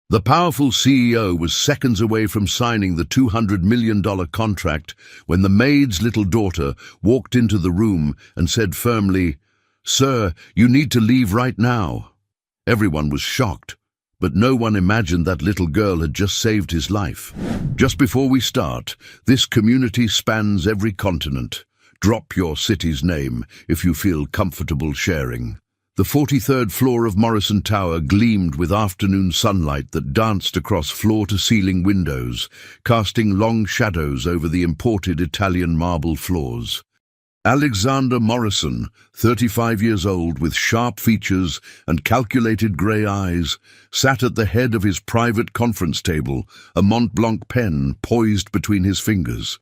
The powerful CEO was seconds away from signing the $200 million contract when the maid's little daughter walked into the room and said firmly, "Sir, you need to leave right now." Everyone was shocked, but no one imagined that little girl had just saved his life. Just before we start, this community spans every continent. Drop your city's name if you feel comfortable sharing. The 43rd floor of Morrison Tower gleamed with afternoon sunlight that danced across floor-to-ceiling windows, casting long shadows over the imported Italian marble floors. Alexander Morrison, 35 years old with sharp features and calculated grey eyes, sat at the head of his private conference table, a Mont Blanc pen poised between his fingers.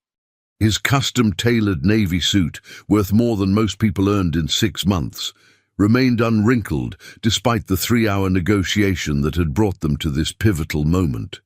His custom-tailored navy suit, worth more than most people earned in 6 months, remained unwrinkled despite the 3-hour negotiation that had brought them to this pivotal moment.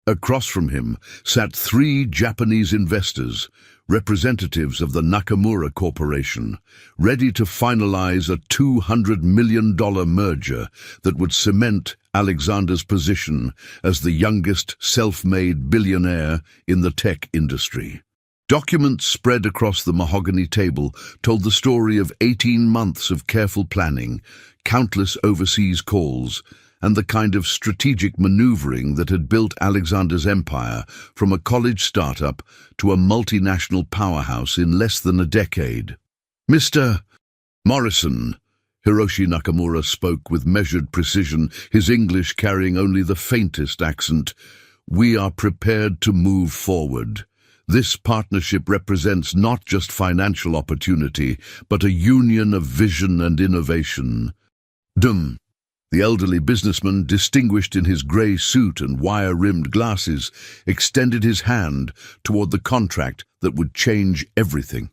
Across from him sat 3 Japanese investors, representatives of the Nakamura Corporation, ready to finalize a $200 million merger that would cement Alexander's position as the youngest self-made billionaire in the tech industry. Documents spread across the mahogany table told the story of 18 months of careful planning, countless overseas calls, and the kind of strategic maneuvering that had built Alexander's empire from a college startup to a multinational powerhouse in less than a decade. "Mr. Morrison," Hiroshi Nakamura spoke with measured precision, his English carrying only the faintest accent, "we are prepared to move forward. This partnership represents not just financial opportunity, but a union of vision and innovation." Dum. The elderly businessman, distinguished in his grey suit and wire-rimmed glasses, extended his hand toward the contract that would change everything.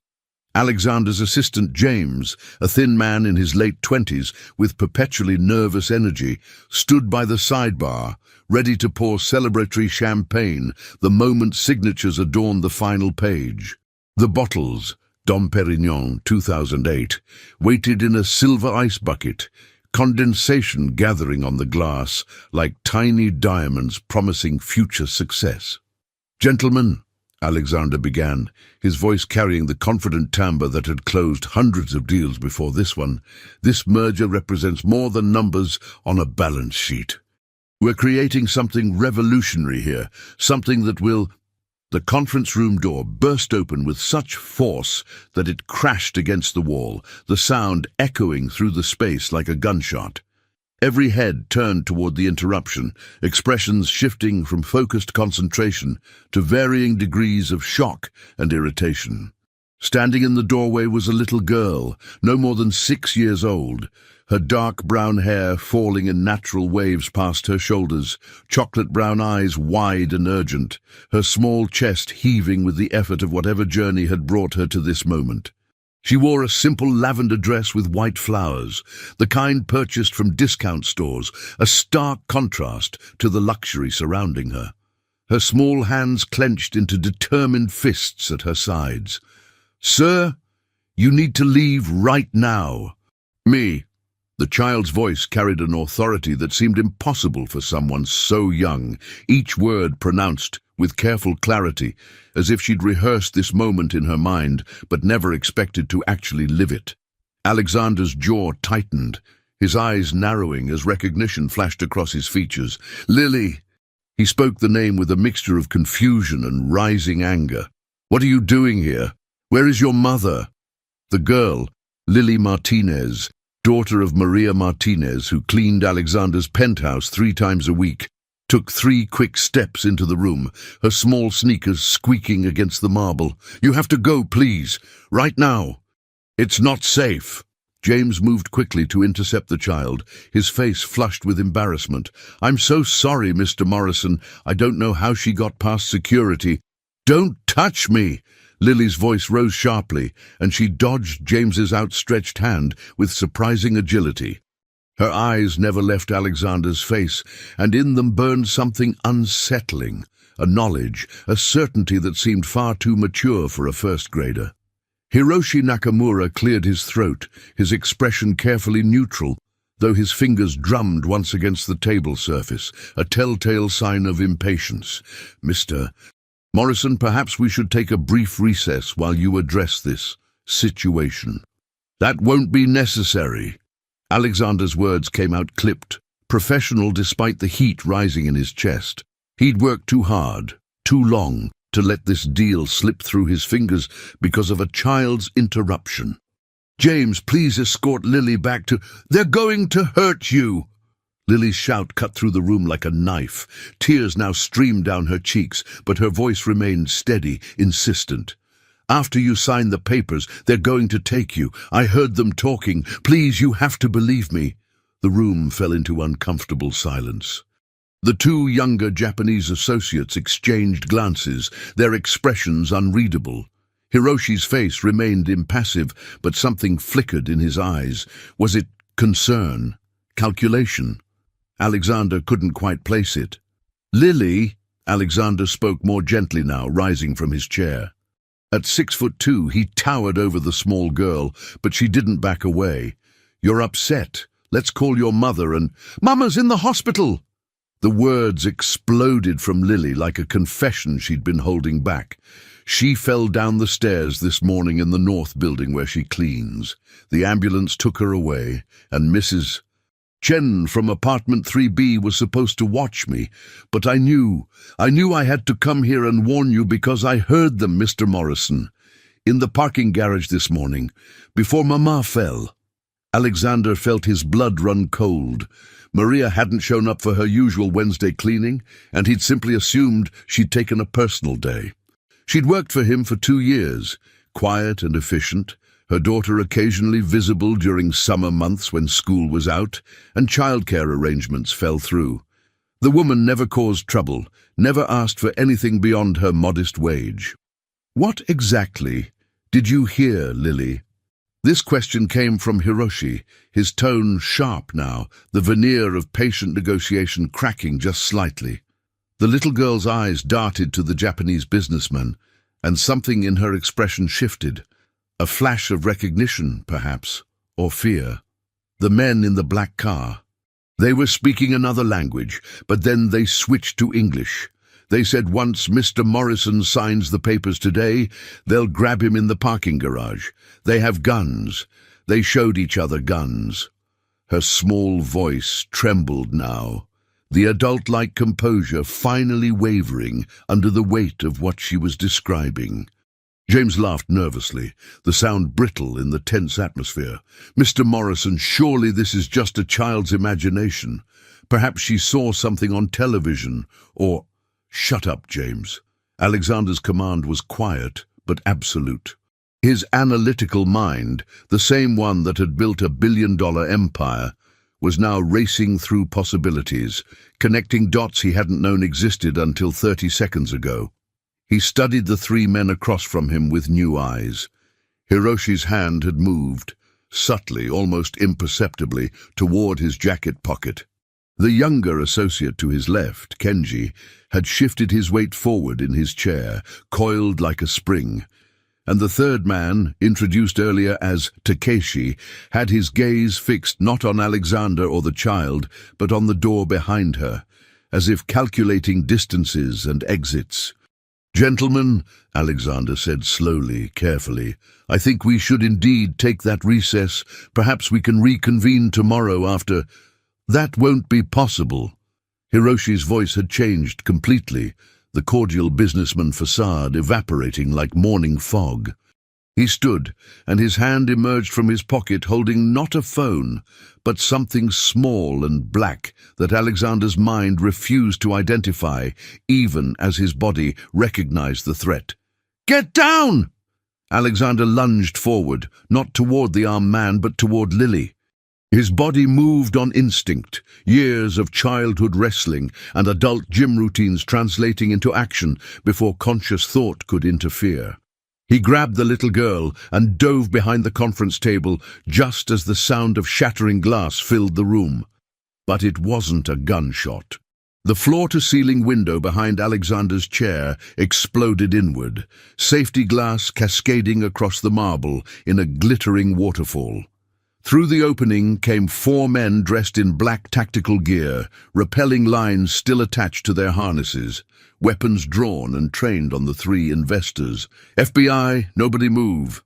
Alexander's assistant James, a thin man in his late 20s with perpetually nervous energy, stood by the sidebar, ready to pour celebratory champagne the moment signatures adorned the final page. The bottles, Dom Perignon 2008, waited in a silver ice bucket, condensation gathering on the glass like tiny diamonds promising future success. "Gentlemen," Alexander began, his voice carrying the confident timbre that had closed hundreds of deals before this one, "this merger represents more than numbers on a balance sheet. We're creating something revolutionary here, something that will—" The conference room door burst open with such force that it crashed against the wall, the sound echoing through the space like a gunshot. Every head turned toward the interruption, expressions shifting from focused concentration to varying degrees of shock and irritation. Standing in the doorway was a little girl, no more than 6 years old, her dark brown hair falling in natural waves past her shoulders, chocolate brown eyes wide and urgent, her small chest heaving with the effort of whatever journey had brought her to this moment. She wore a simple lavender dress with white flowers, the kind purchased from discount stores, a stark contrast to the luxury surrounding her. Her small hands clenched into determined fists at her sides. "Sir, you need to leave right now." "Me." The child's voice carried an authority that seemed impossible for someone so young, each word pronounced with careful clarity, as if she'd rehearsed this moment in her mind, but never expected to actually live it. Alexander's jaw tightened, his eyes narrowing as recognition flashed across his features. "Lily!" He spoke the name with a mixture of confusion and rising anger. "What are you doing here? Where is your mother?" The girl, Lily Martinez, daughter of Maria Martinez, who cleaned Alexander's penthouse 3 times a week, took 3 quick steps into the room, her small sneakers squeaking against the marble. "You have to go, please. Right now." "It's not safe." James moved quickly to intercept the child, his face flushed with embarrassment. "I'm so sorry, Mr. Morrison. I don't know how she got past security." "Don't touch me!" Lily's voice rose sharply, and she dodged James's outstretched hand with surprising agility. Her eyes never left Alexander's face, and in them burned something unsettling, a knowledge, a certainty that seemed far too mature for a first grader. Hiroshi Nakamura cleared his throat, his expression carefully neutral. though his fingers drummed once against the table surface, a telltale sign of impatience. "Mr. Morrison, perhaps we should take a brief recess while you address this situation." "That won't be necessary." Alexander's words came out clipped, professional despite the heat rising in his chest. He'd worked too hard, too long, to let this deal slip through his fingers because of a child's interruption. "James, please escort Lily back to—" "They're going to hurt you!" Lily's shout cut through the room like a knife. Tears now streamed down her cheeks, but her voice remained steady, insistent. "After you sign the papers, they're going to take you. I heard them talking. Please, you have to believe me." The room fell into uncomfortable silence. The two younger Japanese associates exchanged glances, their expressions unreadable. Hiroshi's face remained impassive, but something flickered in his eyes. Was it concern? Calculation? Alexander couldn't quite place it. "Lily," Alexander spoke more gently now, rising from his chair. At 6'2", he towered over the small girl, but she didn't back away. "You're upset. Let's call your mother and—" "Mama's in the hospital!" The words exploded from Lily like a confession she'd been holding back. "She fell down the stairs this morning in the north building where she cleans. The ambulance took her away, and Mrs. Chen from apartment 3B was supposed to watch me, but I knew I had to come here and warn you because I heard them, Mr. Morrison, in the parking garage this morning, before Mama fell." Alexander felt his blood run cold. Maria hadn't shown up for her usual Wednesday cleaning, and he'd simply assumed she'd taken a personal day. She'd worked for him for 2 years, quiet and efficient, her daughter occasionally visible during summer months when school was out, and childcare arrangements fell through. The woman never caused trouble, never asked for anything beyond her modest wage. "What exactly did you hear, Lily?" This question came from Hiroshi, his tone sharp now, the veneer of patient negotiation cracking just slightly. The little girl's eyes darted to the Japanese businessman, and something in her expression shifted. A flash of recognition, perhaps, or fear. The men in the black car. They were speaking another language, but then they switched to English. They said once Mr. Morrison signs the papers today, they'll grab him in the parking garage. They have guns. They showed each other guns. Her small voice trembled now, the adult-like composure finally wavering under the weight of what she was describing. James laughed nervously, the sound brittle in the tense atmosphere. "Mr. Morrison, surely this is just a child's imagination. Perhaps she saw something on television, or—" "Shut up, James." Alexander's command was quiet, but absolute. His analytical mind, the same one that had built a billion-dollar empire, was now racing through possibilities, connecting dots he hadn't known existed until 30 seconds ago. He studied the 3 men across from him with new eyes. Hiroshi's hand had moved, subtly, almost imperceptibly, toward his jacket pocket. The younger associate to his left, Kenji, had shifted his weight forward in his chair, coiled like a spring, and the third man, introduced earlier as Takeshi, had his gaze fixed not on Alexander or the child, but on the door behind her, as if calculating distances and exits. "Gentlemen," Alexander said slowly, carefully, "I think we should indeed take that recess. Perhaps we can reconvene tomorrow after—" "That won't be possible." Hiroshi's voice had changed completely, the cordial businessman facade evaporating like morning fog. He stood, and his hand emerged from his pocket holding not a phone, but something small and black that Alexander's mind refused to identify, even as his body recognized the threat. "Get down!" Alexander lunged forward, not toward the armed man, but toward Lily. His body moved on instinct, years of childhood wrestling and adult gym routines translating into action before conscious thought could interfere. He grabbed the little girl and dove behind the conference table just as the sound of shattering glass filled the room. But it wasn't a gunshot. The floor-to-ceiling window behind Alexander's chair exploded inward, safety glass cascading across the marble in a glittering waterfall. Through the opening came 4 men dressed in black tactical gear, rappelling lines still attached to their harnesses, weapons drawn and trained on the 3 investors. "FBI, nobody move."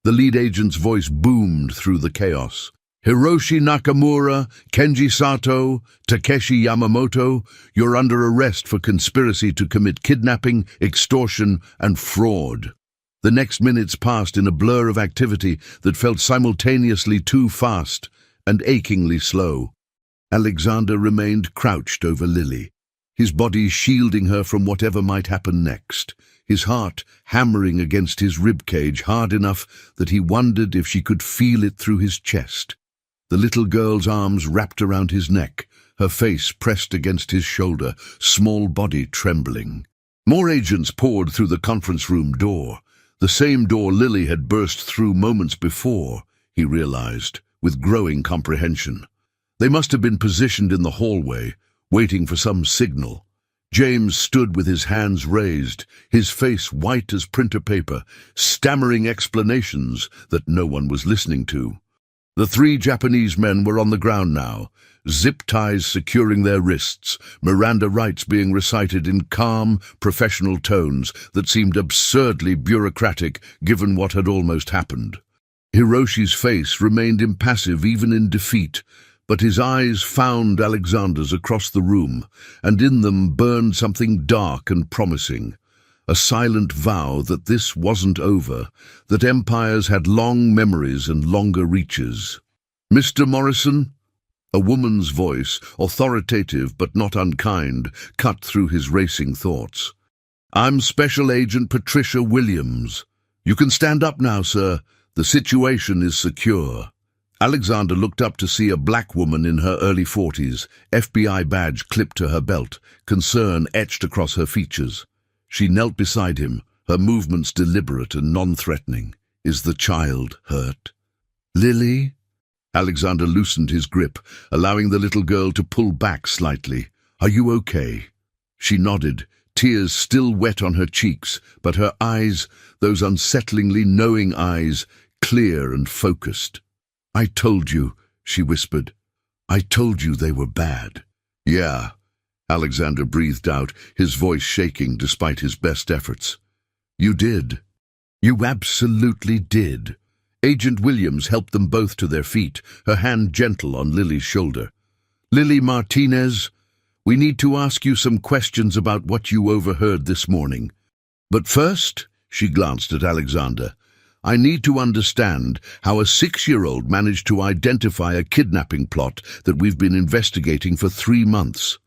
The lead agent's voice boomed through the chaos. "Hiroshi Nakamura, Kenji Sato, Takeshi Yamamoto, you're under arrest for conspiracy to commit kidnapping, extortion, and fraud." The next minutes passed in a blur of activity that felt simultaneously too fast and achingly slow. Alexander remained crouched over Lily, his body shielding her from whatever might happen next, his heart hammering against his ribcage hard enough that he wondered if she could feel it through his chest. The little girl's arms wrapped around his neck, her face pressed against his shoulder, small body trembling. More agents poured through the conference room door. The same door Lily had burst through moments before, he realized, with growing comprehension. They must have been positioned in the hallway, waiting for some signal. James stood with his hands raised, his face white as printer paper, stammering explanations that no one was listening to. The 3 Japanese men were on the ground now, zip ties securing their wrists, Miranda rights being recited in calm, professional tones that seemed absurdly bureaucratic given what had almost happened. Hiroshi's face remained impassive even in defeat, but his eyes found Alexander's across the room, and in them burned something dark and promising. A silent vow that this wasn't over, that empires had long memories and longer reaches. "Mr. Morrison?" A woman's voice, authoritative but not unkind, cut through his racing thoughts. "I'm Special Agent Patricia Williams. You can stand up now, sir. The situation is secure." Alexander looked up to see a black woman in her early 40s, FBI badge clipped to her belt, concern etched across her features. She knelt beside him, her movements deliberate and non-threatening. "Is the child hurt?" "Lily?" Alexander loosened his grip, allowing the little girl to pull back slightly. "Are you okay?" She nodded, tears still wet on her cheeks, but her eyes, those unsettlingly knowing eyes, clear and focused. "I told you," she whispered. "I told you they were bad." "Yeah," Alexander breathed out, his voice shaking despite his best efforts. "You did. You absolutely did." Agent Williams helped them both to their feet, her hand gentle on Lily's shoulder. "Lily Martinez, we need to ask you some questions about what you overheard this morning. But first," she glanced at Alexander, "I need to understand how a 6-year-old managed to identify a kidnapping plot that we've been investigating for 3 months.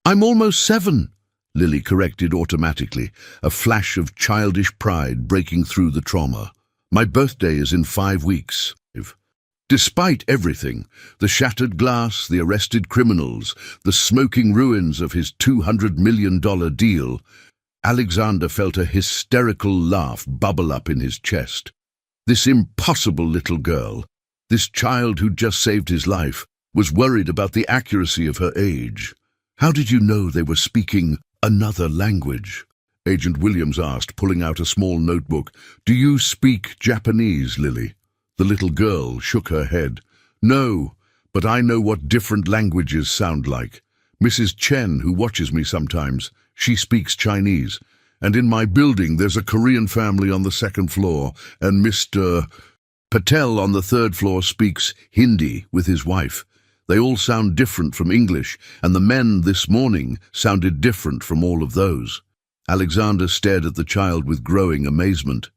"I'm almost 7, Lily corrected automatically, a flash of childish pride breaking through the trauma. "My birthday is in 5 weeks. Despite everything, the shattered glass, the arrested criminals, the smoking ruins of his $200 million deal, Alexander felt a hysterical laugh bubble up in his chest. This impossible little girl, this child who'd just saved his life, was worried about the accuracy of her age. "How did you know they were speaking another language?" Agent Williams asked, pulling out a small notebook. "Do you speak Japanese, Lily?" The little girl shook her head. "No, but I know what different languages sound like. Mrs. Chen, who watches me sometimes, she speaks Chinese. And in my building there's a Korean family on the 2nd floor, and Mr. Patel on the 3rd floor speaks Hindi with his wife. They all sound different from English, and the men this morning sounded different from all of those." Alexander stared at the child with growing amazement.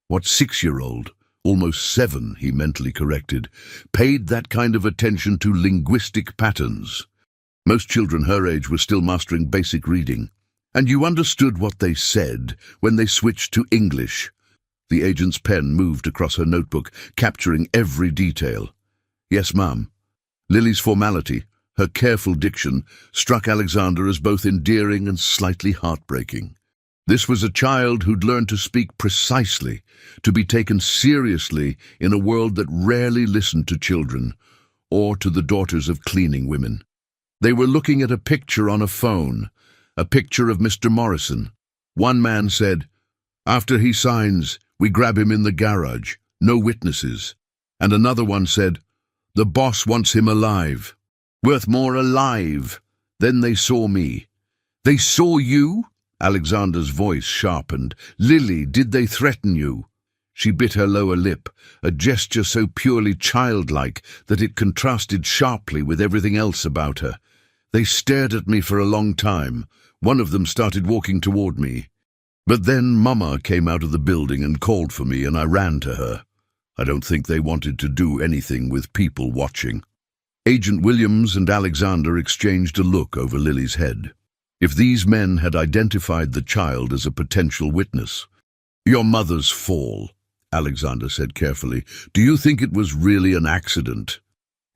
What 6-year-old, almost 7, he mentally corrected, paid that kind of attention to linguistic patterns? Most children her age were still mastering basic reading. "And you understood what they said when they switched to English?" The agent's pen moved across her notebook, capturing every detail. "Yes, ma'am." Lily's formality, her careful diction, struck Alexander as both endearing and slightly heartbreaking. This was a child who'd learned to speak precisely, to be taken seriously in a world that rarely listened to children, or to the daughters of cleaning women. They were looking at a picture on a phone, a picture of Mr. Morrison. One man said, "After he signs, we grab him in the garage, no witnesses." And another one said, The boss wants him alive. Worth more alive. Then they saw me. They saw you? Alexander's voice sharpened. Lily, did they threaten you? She bit her lower lip, a gesture so purely childlike that it contrasted sharply with everything else about her. They stared at me for a long time. One of them started walking toward me. But then Mama came out of the building and called for me, and I ran to her. I don't think they wanted to do anything with people watching. Agent Williams and Alexander exchanged a look over Lily's head. If these men had identified the child as a potential witness. Your mother's fall, Alexander said carefully. Do you think it was really an accident?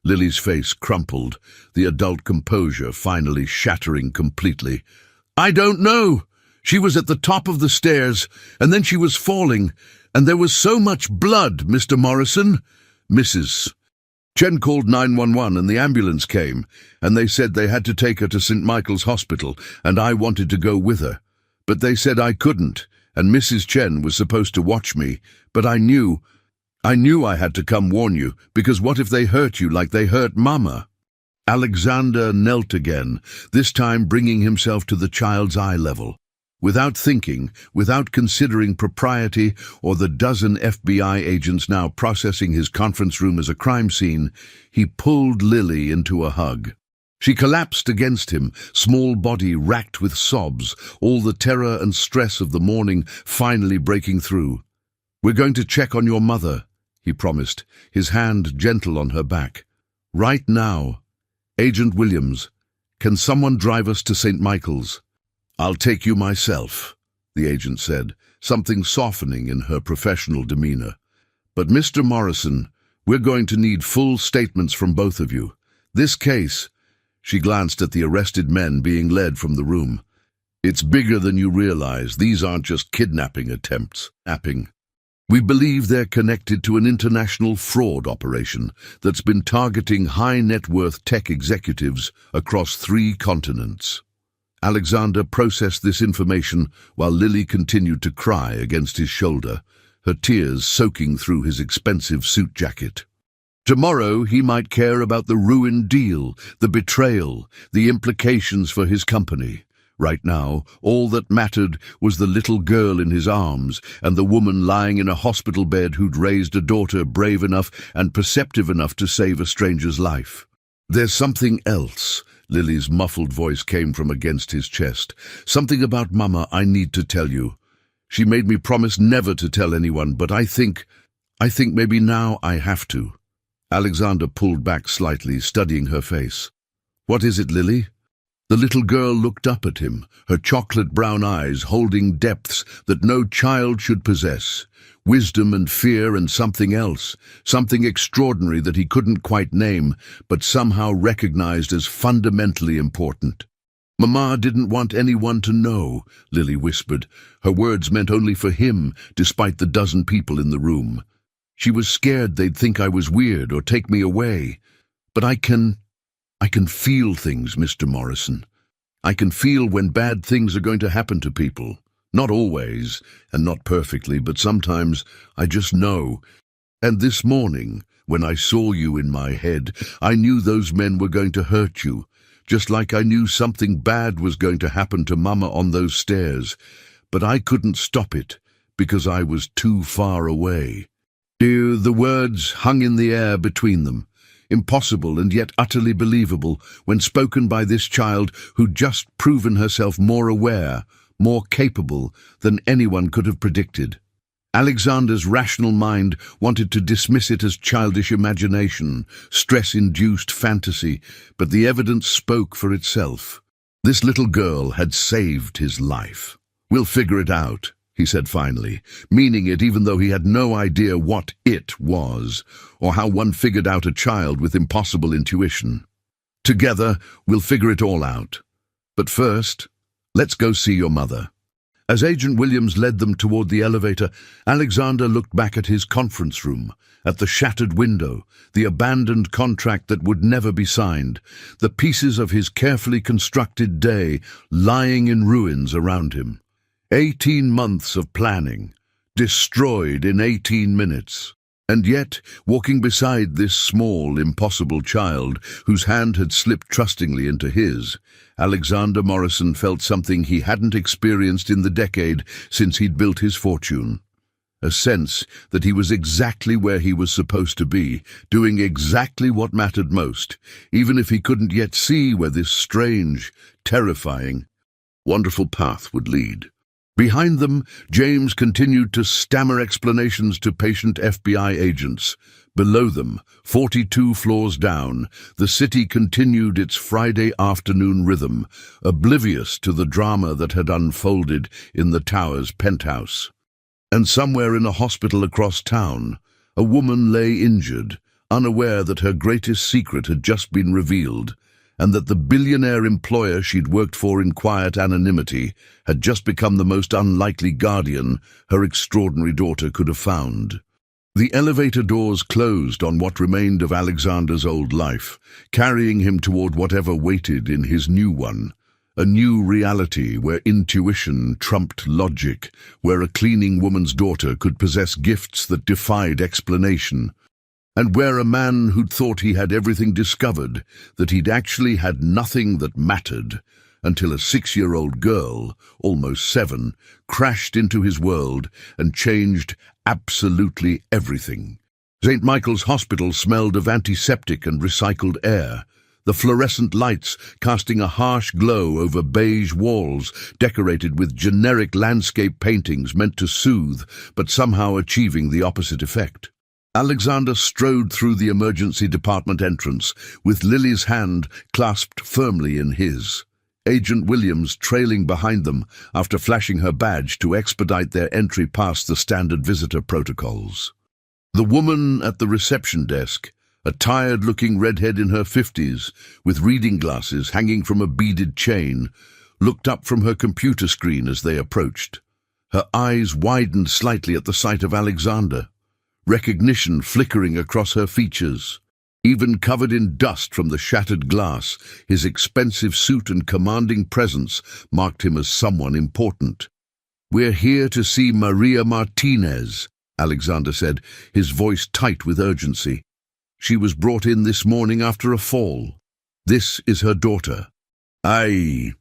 Lily's face crumpled, the adult composure finally shattering completely. I don't know. She was at the top of the stairs, and then she was falling, and there was so much blood, Mr. Morrison. Mrs. Chen called 911 and the ambulance came, and they said they had to take her to St. Michael's Hospital, and I wanted to go with her. But they said I couldn't, and Mrs. Chen was supposed to watch me, but I knew I had to come warn you, because what if they hurt you like they hurt Mama? Alexander knelt again, this time bringing himself to the child's eye level. Without thinking, without considering propriety or the dozen FBI agents now processing his conference room as a crime scene, he pulled Lily into a hug. She collapsed against him, small body racked with sobs, all the terror and stress of the morning finally breaking through. We're going to check on your mother, he promised, his hand gentle on her back. Right now. Agent Williams, can someone drive us to St. Michael's? I'll take you myself, the agent said, something softening in her professional demeanor. But Mr. Morrison, we're going to need full statements from both of you. This case, she glanced at the arrested men being led from the room. It's bigger than you realize. These aren't just kidnapping attempts. We believe they're connected to an international fraud operation that's been targeting high-net-worth tech executives across 3 continents. Alexander processed this information while Lily continued to cry against his shoulder, her tears soaking through his expensive suit jacket. Tomorrow he might care about the ruined deal, the betrayal, the implications for his company. Right now, all that mattered was the little girl in his arms and the woman lying in a hospital bed who'd raised a daughter brave enough and perceptive enough to save a stranger's life. There's something else. Lily's muffled voice came from against his chest. Something about Mama I need to tell you. She made me promise never to tell anyone, but I think maybe now I have to. Alexander pulled back slightly, studying her face. What is it, Lily? The little girl looked up at him, her chocolate brown eyes holding depths that no child should possess. Wisdom and fear and something else, something extraordinary that he couldn't quite name, but somehow recognized as fundamentally important. Mama didn't want anyone to know, Lily whispered. Her words meant only for him, despite the dozen people in the room. She was scared they'd think I was weird or take me away. But I can feel things, Mr. Morrison. I can feel when bad things are going to happen to people. Not always, and not perfectly, but sometimes I just know. And this morning, when I saw you in my head, I knew those men were going to hurt you, just like I knew something bad was going to happen to Mama on those stairs. But I couldn't stop it, because I was too far away. The words hung in the air between them, impossible and yet utterly believable when spoken by this child who'd just proven herself more aware, more capable than anyone could have predicted. Alexander's rational mind wanted to dismiss it as childish imagination, stress-induced fantasy, but the evidence spoke for itself. This little girl had saved his life. We'll figure it out, he said finally, meaning it even though he had no idea what it was, or how one figured out a child with impossible intuition. Together, we'll figure it all out. But first, let's go see your mother. As Agent Williams led them toward the elevator, Alexander looked back at his conference room, at the shattered window, the abandoned contract that would never be signed, the pieces of his carefully constructed day lying in ruins around him. 18 months of planning, destroyed in 18 minutes. And yet, walking beside this small, impossible child, whose hand had slipped trustingly into his, Alexander Morrison felt something he hadn't experienced in the decade since he'd built his fortune. A sense that he was exactly where he was supposed to be, doing exactly what mattered most, even if he couldn't yet see where this strange, terrifying, wonderful path would lead. Behind them, James continued to stammer explanations to patient FBI agents. Below them, 42 floors down, the city continued its Friday afternoon rhythm, oblivious to the drama that had unfolded in the tower's penthouse. And somewhere in a hospital across town, a woman lay injured, unaware that her greatest secret had just been revealed, and that the billionaire employer she'd worked for in quiet anonymity had just become the most unlikely guardian her extraordinary daughter could have found. The elevator doors closed on what remained of Alexander's old life, carrying him toward whatever waited in his new one. A new reality where intuition trumped logic, where a cleaning woman's daughter could possess gifts that defied explanation, and where a man who'd thought he had everything discovered that he'd actually had nothing that mattered, until a 6-year-old girl, almost 7, crashed into his world and changed absolutely everything. St. Michael's Hospital smelled of antiseptic and recycled air, the fluorescent lights casting a harsh glow over beige walls decorated with generic landscape paintings meant to soothe, but somehow achieving the opposite effect. Alexander strode through the emergency department entrance, with Lily's hand clasped firmly in his. Agent Williams trailing behind them after flashing her badge to expedite their entry past the standard visitor protocols. The woman at the reception desk, a tired-looking redhead in her 50s, with reading glasses hanging from a beaded chain, looked up from her computer screen as they approached. Her eyes widened slightly at the sight of Alexander, recognition flickering across her features. Even covered in dust from the shattered glass, his expensive suit and commanding presence marked him as someone important. "We're here to see Maria Martinez," Alexander said, his voice tight with urgency. "She was brought in this morning after a fall. This is her daughter." "Aye."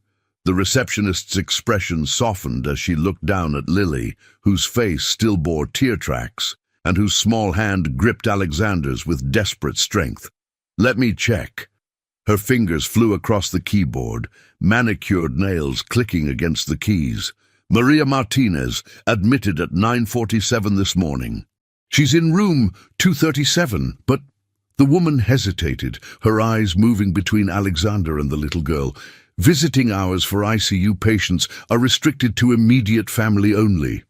The receptionist's expression softened as she looked down at Lily, whose face still bore tear tracks, and whose small hand gripped Alexander's with desperate strength. "Let me check." Her fingers flew across the keyboard, manicured nails clicking against the keys. "Maria Martinez, admitted at 9:47 this morning. She's in room 237, but..." The woman hesitated, her eyes moving between Alexander and the little girl. "Visiting hours for ICU patients are restricted to immediate family only."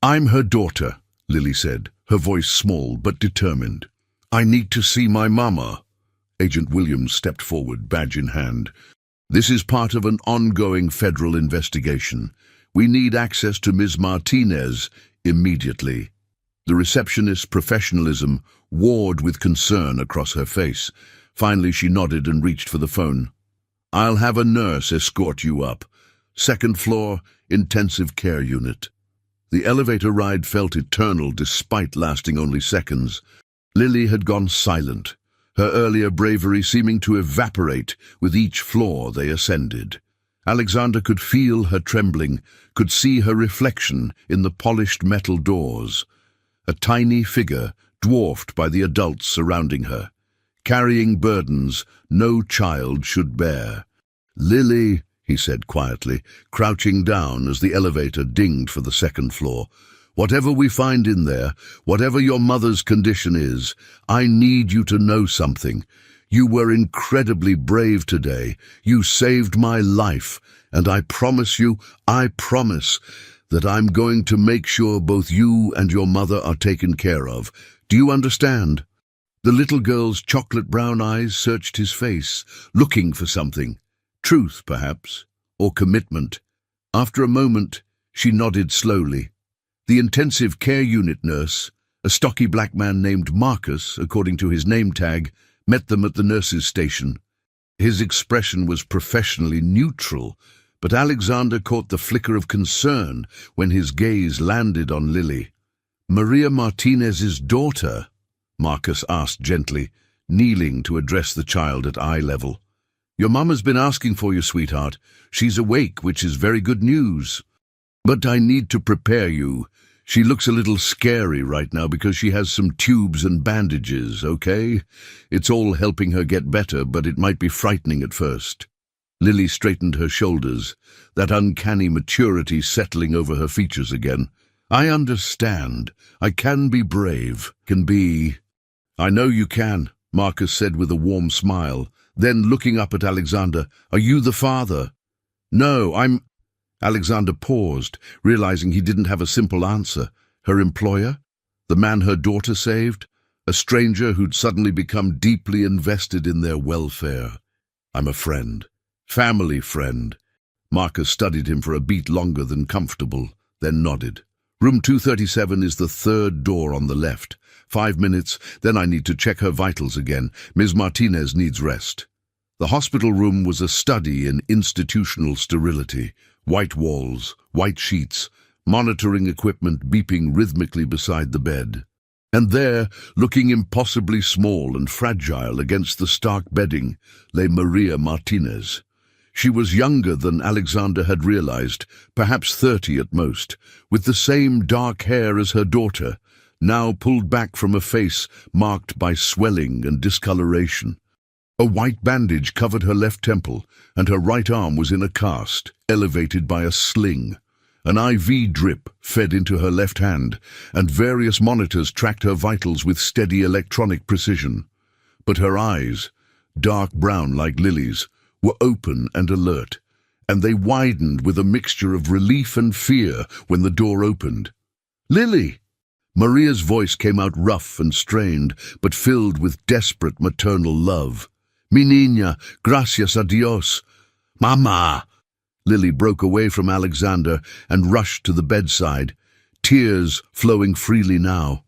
"I'm her daughter," Lily said, her voice small but determined. "I need to see my mama." Agent Williams stepped forward, badge in hand. "This is part of an ongoing federal investigation. We need access to Ms. Martinez immediately." The receptionist's professionalism warred with concern across her face. Finally, she nodded and reached for the phone. "I'll have a nurse escort you up. 2nd floor, intensive care unit." The elevator ride felt eternal despite lasting only seconds. Lily had gone silent, her earlier bravery seeming to evaporate with each floor they ascended. Alexander could feel her trembling, could see her reflection in the polished metal doors. A tiny figure, dwarfed by the adults surrounding her, carrying burdens no child should bear. "Lily," he said quietly, crouching down as the elevator dinged for the 2nd floor. "Whatever we find in there, whatever your mother's condition is, I need you to know something. You were incredibly brave today. You saved my life, and I promise that I'm going to make sure both you and your mother are taken care of. Do you understand?" The little girl's chocolate brown eyes searched his face, looking for something. Truth, perhaps, or commitment. After a moment, she nodded slowly. The intensive care unit nurse, a stocky black man named Marcus, according to his name tag, met them at the nurse's station. His expression was professionally neutral, but Alexander caught the flicker of concern when his gaze landed on Lily. "Maria Martinez's daughter," Marcus asked gently, kneeling to address the child at eye level. "Your mama's been asking for you, sweetheart. She's awake, which is very good news. But I need to prepare you. She looks a little scary right now because she has some tubes and bandages, okay? It's all helping her get better, but it might be frightening at first." Lily straightened her shoulders, that uncanny maturity settling over her features again. "I understand. I can be brave. I know you can," Marcus said with a warm smile. Then, looking up at Alexander, "Are you the father?" "No, I'm—" Alexander paused, realizing he didn't have a simple answer. Her employer? The man her daughter saved? A stranger who'd suddenly become deeply invested in their welfare? "I'm a friend. Family friend." Marcus studied him for a beat longer than comfortable, then nodded. "Room 237 is the third door on the left. 5 minutes, then I need to check her vitals again. Ms. Martinez needs rest." The hospital room was a study in institutional sterility. White walls, white sheets, monitoring equipment beeping rhythmically beside the bed. And there, looking impossibly small and fragile against the stark bedding, lay Maria Martinez. She was younger than Alexander had realized, perhaps 30 at most, with the same dark hair as her daughter, now pulled back from a face marked by swelling and discoloration. A white bandage covered her left temple, and her right arm was in a cast, elevated by a sling. An IV drip fed into her left hand, and various monitors tracked her vitals with steady electronic precision. But her eyes, dark brown like Lily's, were open and alert, and they widened with a mixture of relief and fear when the door opened. "Lily!" Maria's voice came out rough and strained, but filled with desperate maternal love. "Mi niña, gracias a Dios." "Mama!" Lily broke away from Alexander and rushed to the bedside, tears flowing freely now.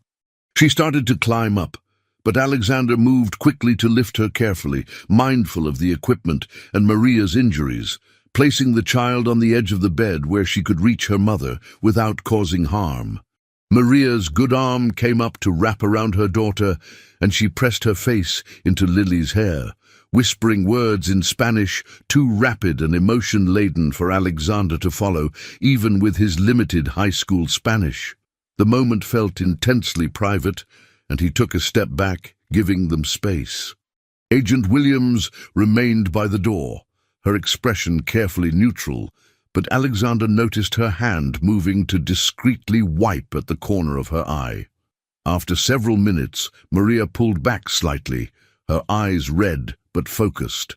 She started to climb up, but Alexander moved quickly to lift her carefully, mindful of the equipment and Maria's injuries, placing the child on the edge of the bed where she could reach her mother without causing harm. Maria's good arm came up to wrap around her daughter, and she pressed her face into Lily's hair, whispering words in Spanish too rapid and emotion-laden for Alexander to follow, even with his limited high school Spanish. The moment felt intensely private, and he took a step back, giving them space. Agent Williams remained by the door, her expression carefully neutral, but Alexander noticed her hand moving to discreetly wipe at the corner of her eye. After several minutes, Maria pulled back slightly, her eyes red but focused.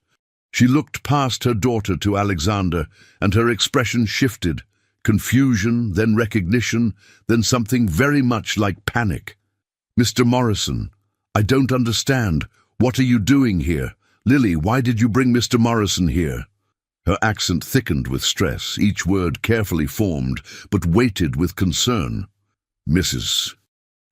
She looked past her daughter to Alexander, and her expression shifted, confusion, then recognition, then something very much like panic. "Mr. Morrison, I don't understand. What are you doing here? Lily, why did you bring Mr. Morrison here?" Her accent thickened with stress, each word carefully formed, but weighted with concern. "Mrs.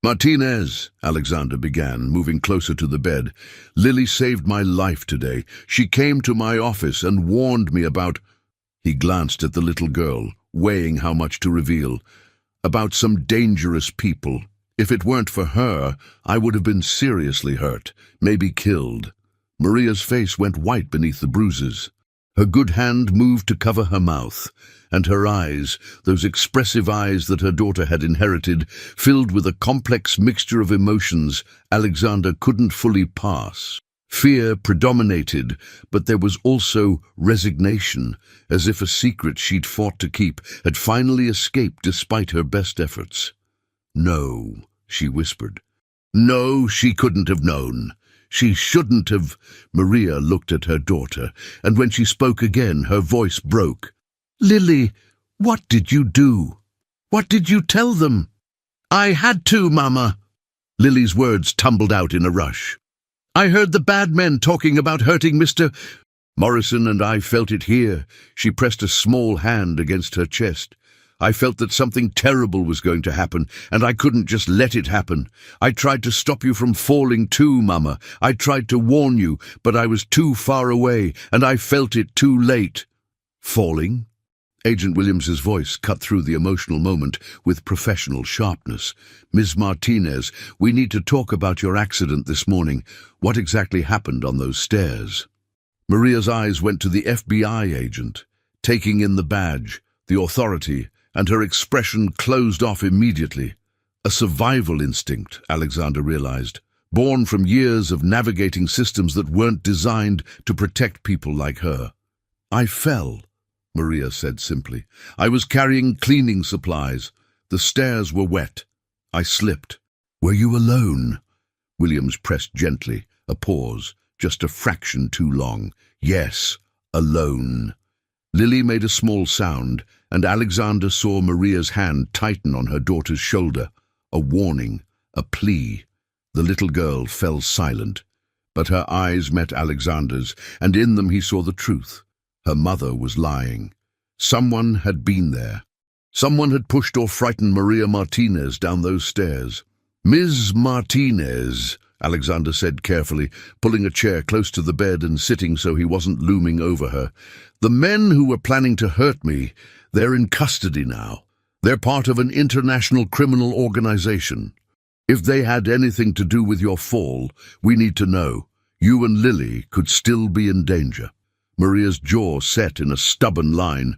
Martinez," Alexander began, moving closer to the bed. "Lily saved my life today. She came to my office and warned me about—" He glanced at the little girl, weighing how much to reveal. "About some dangerous people. If it weren't for her, I would have been seriously hurt, maybe killed." Maria's face went white beneath the bruises. Her good hand moved to cover her mouth, and her eyes, those expressive eyes that her daughter had inherited, filled with a complex mixture of emotions Alexander couldn't fully pass. Fear predominated, but there was also resignation, as if a secret she'd fought to keep had finally escaped despite her best efforts. "No," she whispered. "No, she couldn't have known. She shouldn't have." Maria looked at her daughter, and when she spoke again, her voice broke. "Lily, what did you do? What did you tell them?" "I had to, Mama." Lily's words tumbled out in a rush. "I heard the bad men talking about hurting Mr. Morrison, and I felt it here." She pressed a small hand against her chest. "I felt that something terrible was going to happen, and I couldn't just let it happen. I tried to stop you from falling too, Mama. I tried to warn you, but I was too far away, and I felt it too late." "Falling?" Agent Williams's voice cut through the emotional moment with professional sharpness. "Ms. Martinez, we need to talk about your accident this morning. What exactly happened on those stairs?" Maria's eyes went to the FBI agent, taking in the badge, the authority, and her expression closed off immediately. A survival instinct, Alexander realized, born from years of navigating systems that weren't designed to protect people like her. "I fell," Maria said simply. "I was carrying cleaning supplies. The stairs were wet. I slipped." "Were you alone?" Williams pressed gently, a pause, just a fraction too long. "Yes, alone." Lily made a small sound, and Alexander saw Maria's hand tighten on her daughter's shoulder. A warning, a plea. The little girl fell silent, but her eyes met Alexander's, and in them he saw the truth. Her mother was lying. Someone had been there. Someone had pushed or frightened Maria Martinez down those stairs. "Ms. Martinez," Alexander said carefully, pulling a chair close to the bed and sitting so he wasn't looming over her. "The men who were planning to hurt me, they're in custody now. They're part of an international criminal organization. If they had anything to do with your fall, we need to know. You and Lily could still be in danger." Maria's jaw set in a stubborn line.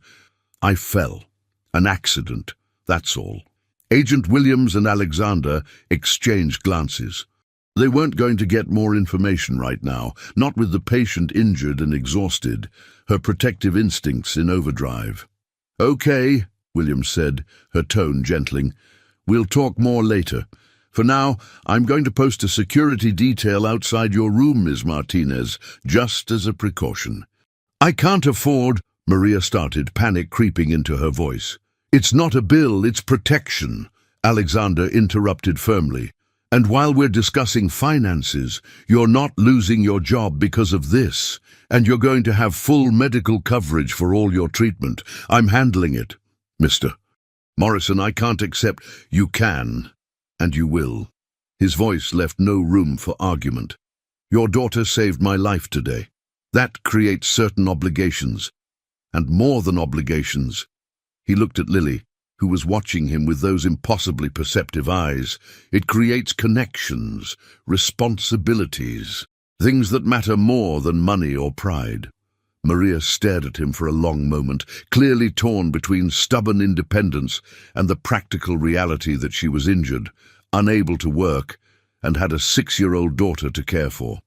"I fell. An accident, that's all." Agent Williams and Alexander exchanged glances. They weren't going to get more information right now, not with the patient injured and exhausted, her protective instincts in overdrive. "Okay," Williams said, her tone gentling. "We'll talk more later. For now, I'm going to post a security detail outside your room, Ms. Martinez, just as a precaution." "I can't afford," Maria started, panic creeping into her voice. "It's not a bill, it's protection," Alexander interrupted firmly. "And while we're discussing finances, you're not losing your job because of this, and you're going to have full medical coverage for all your treatment. I'm handling it, Mr. Morrison. I can't accept." "You can, and you will." His voice left no room for argument. "Your daughter saved my life today. That creates certain obligations, and more than obligations." He looked at Lily, who was watching him with those impossibly perceptive eyes. "It creates connections, responsibilities, things that matter more than money or pride." Maria stared at him for a long moment, clearly torn between stubborn independence and the practical reality that she was injured, unable to work, and had a 6-year-old daughter to care for.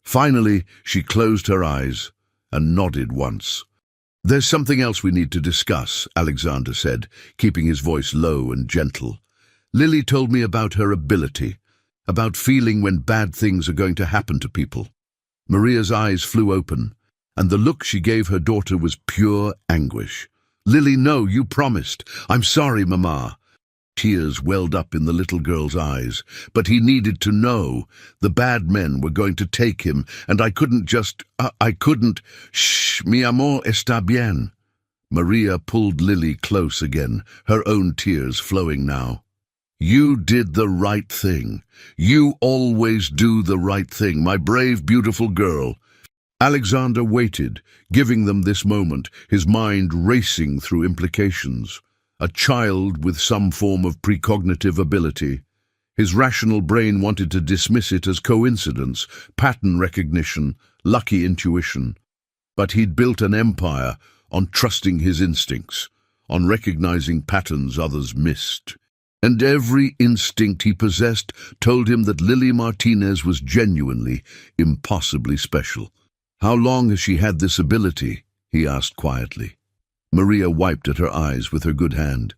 Finally, she closed her eyes and nodded once. "There's something else we need to discuss," Alexander said, keeping his voice low and gentle. "Lily told me about her ability, about feeling when bad things are going to happen to people." Maria's eyes flew open, and the look she gave her daughter was pure anguish. "Lily, no, you promised." "I'm sorry, Mama." Tears welled up in the little girl's eyes. "But he needed to know. The bad men were going to take him, and I couldn't just... I couldn't... Shh, mi amor, está bien." Maria pulled Lily close again, her own tears flowing now. "You did the right thing. You always do the right thing, my brave, beautiful girl." Alexander waited, giving them this moment, his mind racing through implications. A child with some form of precognitive ability. His rational brain wanted to dismiss it as coincidence, pattern recognition, lucky intuition. But he'd built an empire on trusting his instincts, on recognizing patterns others missed. And every instinct he possessed told him that Lily Martinez was genuinely, impossibly special. "How long has she had this ability?" he asked quietly. Maria wiped at her eyes with her good hand.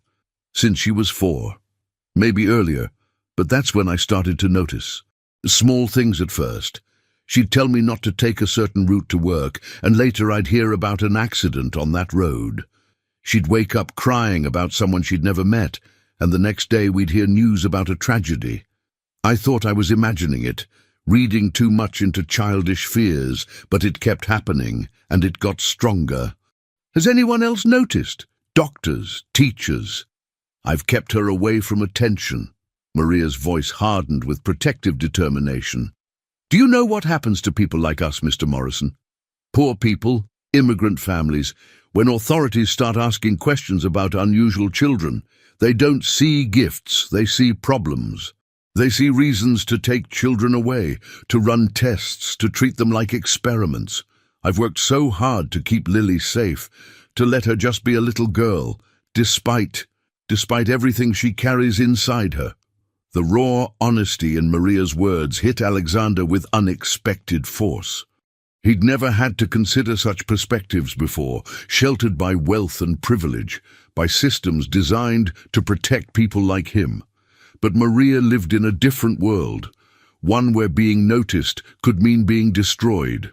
"Since she was 4. Maybe earlier, but that's when I started to notice. Small things at first. She'd tell me not to take a certain route to work, and later I'd hear about an accident on that road. She'd wake up crying about someone she'd never met, and the next day we'd hear news about a tragedy. I thought I was imagining it, reading too much into childish fears, but it kept happening, and it got stronger. Has anyone else noticed? Doctors, teachers. I've kept her away from attention." Maria's voice hardened with protective determination. "Do you know what happens to people like us, Mr. Morrison? Poor people, immigrant families. When authorities start asking questions about unusual children, they don't see gifts, they see problems. They see reasons to take children away, to run tests, to treat them like experiments. I've worked so hard to keep Lily safe, to let her just be a little girl, despite everything she carries inside her. The raw honesty in Maria's words hit Alexander with unexpected force. He'd never had to consider such perspectives before, sheltered by wealth and privilege, by systems designed to protect people like him. But Maria lived in a different world, one where being noticed could mean being destroyed.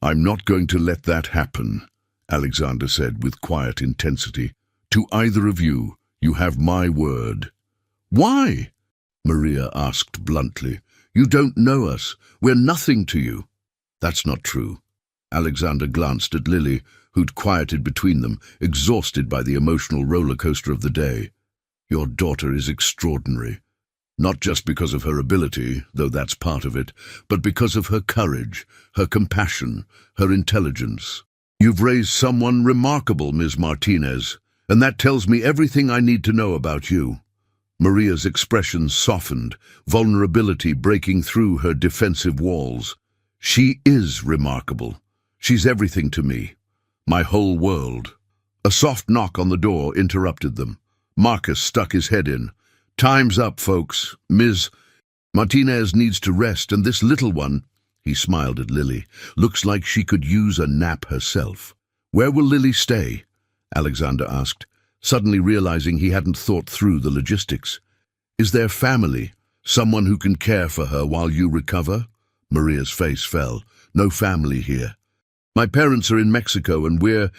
"I'm not going to let that happen," Alexander said with quiet intensity. "To either of you, you have my word." "Why?" Maria asked bluntly. "You don't know us. We're nothing to you." "That's not true." Alexander glanced at Lily, who'd quieted between them, exhausted by the emotional roller coaster of the day. "Your daughter is extraordinary. Not just because of her ability, though that's part of it, but because of her courage, her compassion, her intelligence. You've raised someone remarkable, Ms. Martinez, and that tells me everything I need to know about you." Maria's expression softened, vulnerability breaking through her defensive walls. "She is remarkable. She's everything to me. My whole world." A soft knock on the door interrupted them. Marcus stuck his head in. "Time's up, folks. Ms. Martinez needs to rest, and this little one," he smiled at Lily, "looks like she could use a nap herself." "Where will Lily stay?" Alexander asked, suddenly realizing he hadn't thought through the logistics. "Is there family, someone who can care for her while you recover?" Maria's face fell. "No family here. My parents are in Mexico, and we're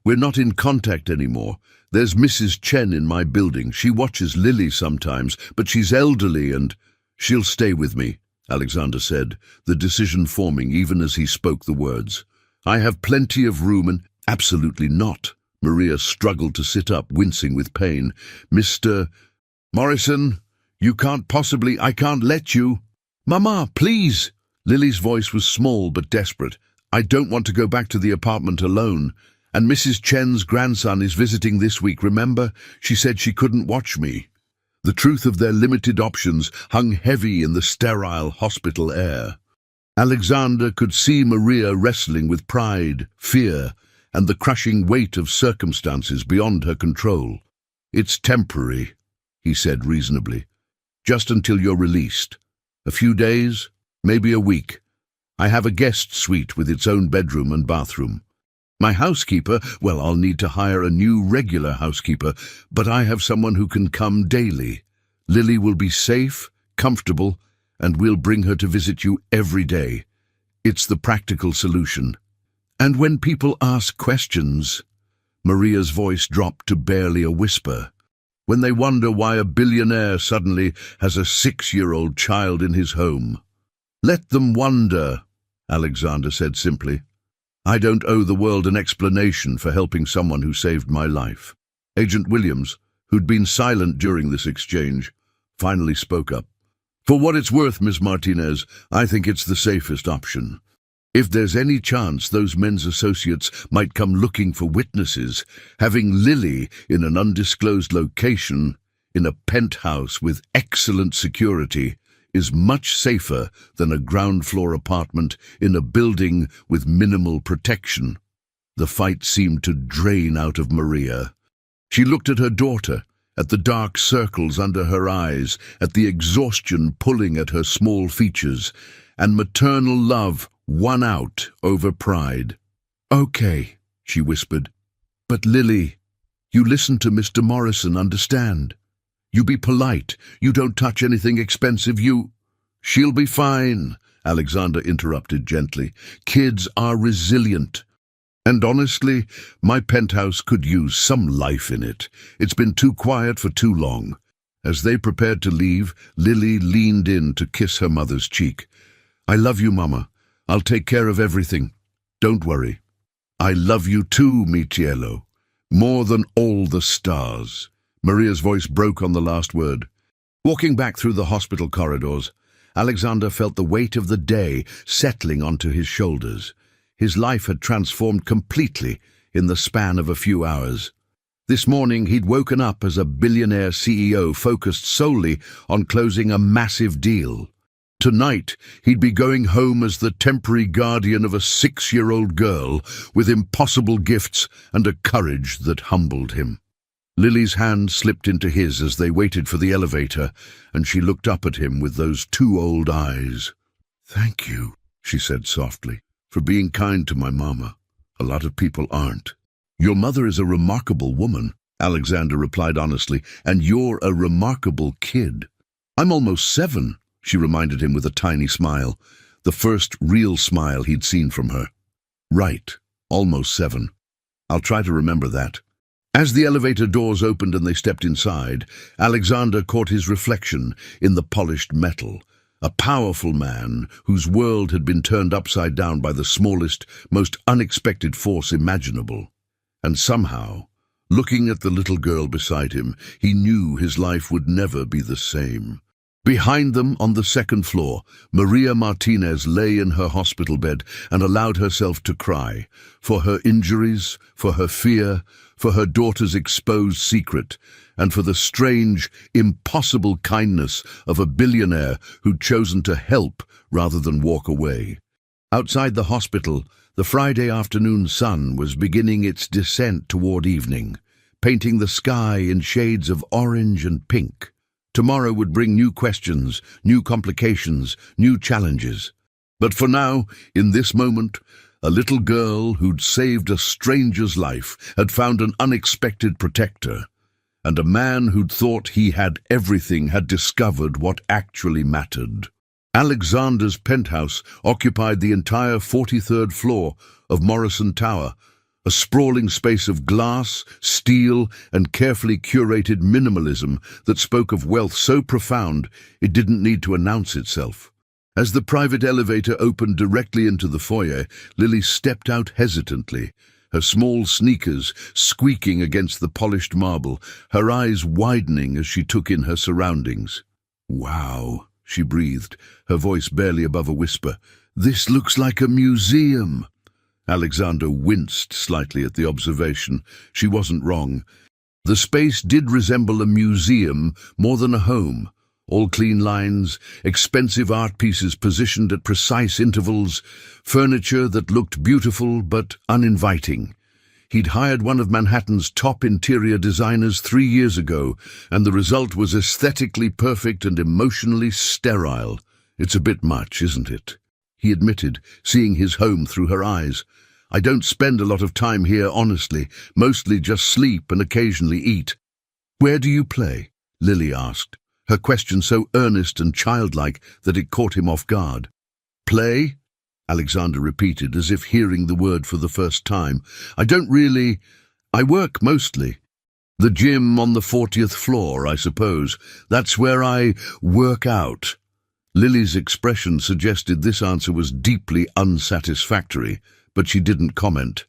not in contact anymore. There's Mrs. Chen in my building. She watches Lily sometimes, but she's elderly and—" "She'll stay with me," Alexander said, the decision forming even as he spoke the words. "I have plenty of room and—" "Absolutely not." Maria struggled to sit up, wincing with pain. "Mr. Morrison, you can't possibly— I can't let you." "Mama, please!" Lily's voice was small but desperate. "I don't want to go back to the apartment alone. And Mrs. Chen's grandson is visiting this week, remember? She said she couldn't watch me." The truth of their limited options hung heavy in the sterile hospital air. Alexander could see Maria wrestling with pride, fear, and the crushing weight of circumstances beyond her control. "It's temporary," he said reasonably. "Just until you're released. A few days, maybe a week. I have a guest suite with its own bedroom and bathroom. My housekeeper, well, I'll need to hire a new regular housekeeper, but I have someone who can come daily. Lily will be safe, comfortable, and we'll bring her to visit you every day. It's the practical solution." "And when people ask questions," Maria's voice dropped to barely a whisper, "when they wonder why a billionaire suddenly has a 6-year-old child in his home, let them wonder," Alexander said simply. "I don't owe the world an explanation for helping someone who saved my life." Agent Williams, who'd been silent during this exchange, finally spoke up. "For what it's worth, Miss Martinez, I think it's the safest option. If there's any chance those men's associates might come looking for witnesses, having Lily in an undisclosed location, in a penthouse with excellent security, is much safer than a ground-floor apartment in a building with minimal protection." The fight seemed to drain out of Maria. She looked at her daughter, at the dark circles under her eyes, at the exhaustion pulling at her small features, and maternal love won out over pride. "Okay," she whispered. "But Lily, you listen to Mr. Morrison, understand? You be polite. You don't touch anything expensive. She'll be fine," Alexander interrupted gently. "Kids are resilient. And honestly, my penthouse could use some life in it. It's been too quiet for too long." As they prepared to leave, Lily leaned in to kiss her mother's cheek. "I love you, Mama. I'll take care of everything. Don't worry." "I love you too, mi cielo. More than all the stars." Maria's voice broke on the last word. Walking back through the hospital corridors, Alexander felt the weight of the day settling onto his shoulders. His life had transformed completely in the span of a few hours. This morning he'd woken up as a billionaire CEO focused solely on closing a massive deal. Tonight he'd be going home as the temporary guardian of a 6-year-old girl with impossible gifts and a courage that humbled him. Lily's hand slipped into his as they waited for the elevator, and she looked up at him with those 2 old eyes. "Thank you," she said softly, "for being kind to my mama. A lot of people aren't." "Your mother is a remarkable woman," Alexander replied honestly, "and you're a remarkable kid." "I'm almost 7, she reminded him with a tiny smile, the first real smile he'd seen from her. "Right, almost 7. I'll try to remember that." As the elevator doors opened and they stepped inside, Alexander caught his reflection in the polished metal. A powerful man whose world had been turned upside down by the smallest, most unexpected force imaginable. And somehow, looking at the little girl beside him, he knew his life would never be the same. Behind them, on the 2nd floor, Maria Martinez lay in her hospital bed and allowed herself to cry, for her injuries, for her fear, for her daughter's exposed secret, and for the strange, impossible kindness of a billionaire who'd chosen to help rather than walk away. Outside the hospital, the Friday afternoon sun was beginning its descent toward evening, painting the sky in shades of orange and pink. Tomorrow would bring new questions, new complications, new challenges. But for now, in this moment, a little girl who'd saved a stranger's life had found an unexpected protector, and a man who'd thought he had everything had discovered what actually mattered. Alexander's penthouse occupied the entire 43rd floor of Morrison Tower, a sprawling space of glass, steel, and carefully curated minimalism that spoke of wealth so profound it didn't need to announce itself. As the private elevator opened directly into the foyer, Lily stepped out hesitantly, her small sneakers squeaking against the polished marble, her eyes widening as she took in her surroundings. "Wow," she breathed, her voice barely above a whisper. "This looks like a museum." Alexander winced slightly at the observation. She wasn't wrong. The space did resemble a museum more than a home. All clean lines, expensive art pieces positioned at precise intervals, furniture that looked beautiful but uninviting. He'd hired one of Manhattan's top interior designers 3 years ago, and the result was aesthetically perfect and emotionally sterile. "It's a bit much, isn't it?" he admitted, seeing his home through her eyes. "I don't spend a lot of time here, honestly, mostly just sleep and occasionally eat." "Where do you play?" Lily asked, her question so earnest and childlike that it caught him off guard. "Play?" Alexander repeated, as if hearing the word for the first time. "I work mostly. The gym on the 40th floor, I suppose. That's where I work out." Lily's expression suggested this answer was deeply unsatisfactory, but she didn't comment.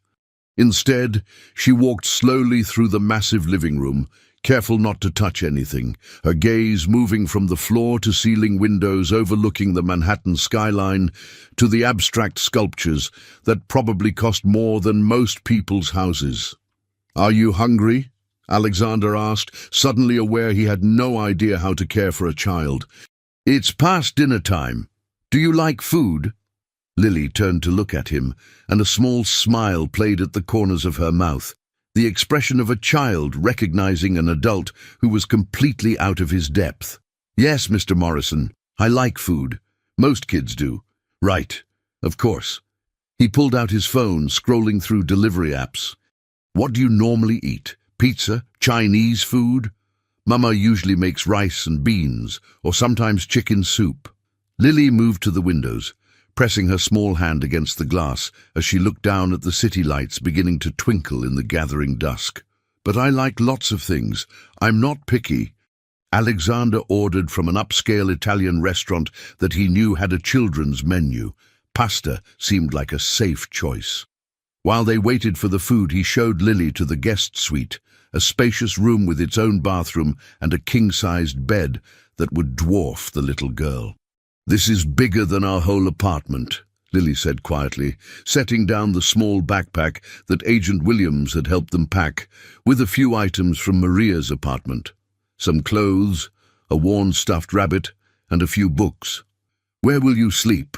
Instead, she walked slowly through the massive living room, careful not to touch anything, her gaze moving from the floor-to-ceiling windows overlooking the Manhattan skyline to the abstract sculptures that probably cost more than most people's houses. "Are you hungry?" Alexander asked, suddenly aware he had no idea how to care for a child. "It's past dinner time. Do you like food?" Lily turned to look at him, and a small smile played at the corners of her mouth, the expression of a child recognizing an adult who was completely out of his depth. "Yes, Mr. Morrison, I like food. Most kids do." "Right, of course." He pulled out his phone, scrolling through delivery apps. "What do you normally eat? Pizza? Chinese food?" "Mama usually makes rice and beans, or sometimes chicken soup." Lily moved to the windows, pressing her small hand against the glass as she looked down at the city lights beginning to twinkle in the gathering dusk. "But I like lots of things. I'm not picky." Alexander ordered from an upscale Italian restaurant that he knew had a children's menu. Pasta seemed like a safe choice. While they waited for the food, he showed Lily to the guest suite, a spacious room with its own bathroom and a king-sized bed that would dwarf the little girl. "This is bigger than our whole apartment," Lily said quietly, setting down the small backpack that Agent Williams had helped them pack, with a few items from Maria's apartment. Some clothes, a worn stuffed rabbit, and a few books. "Where will you sleep?"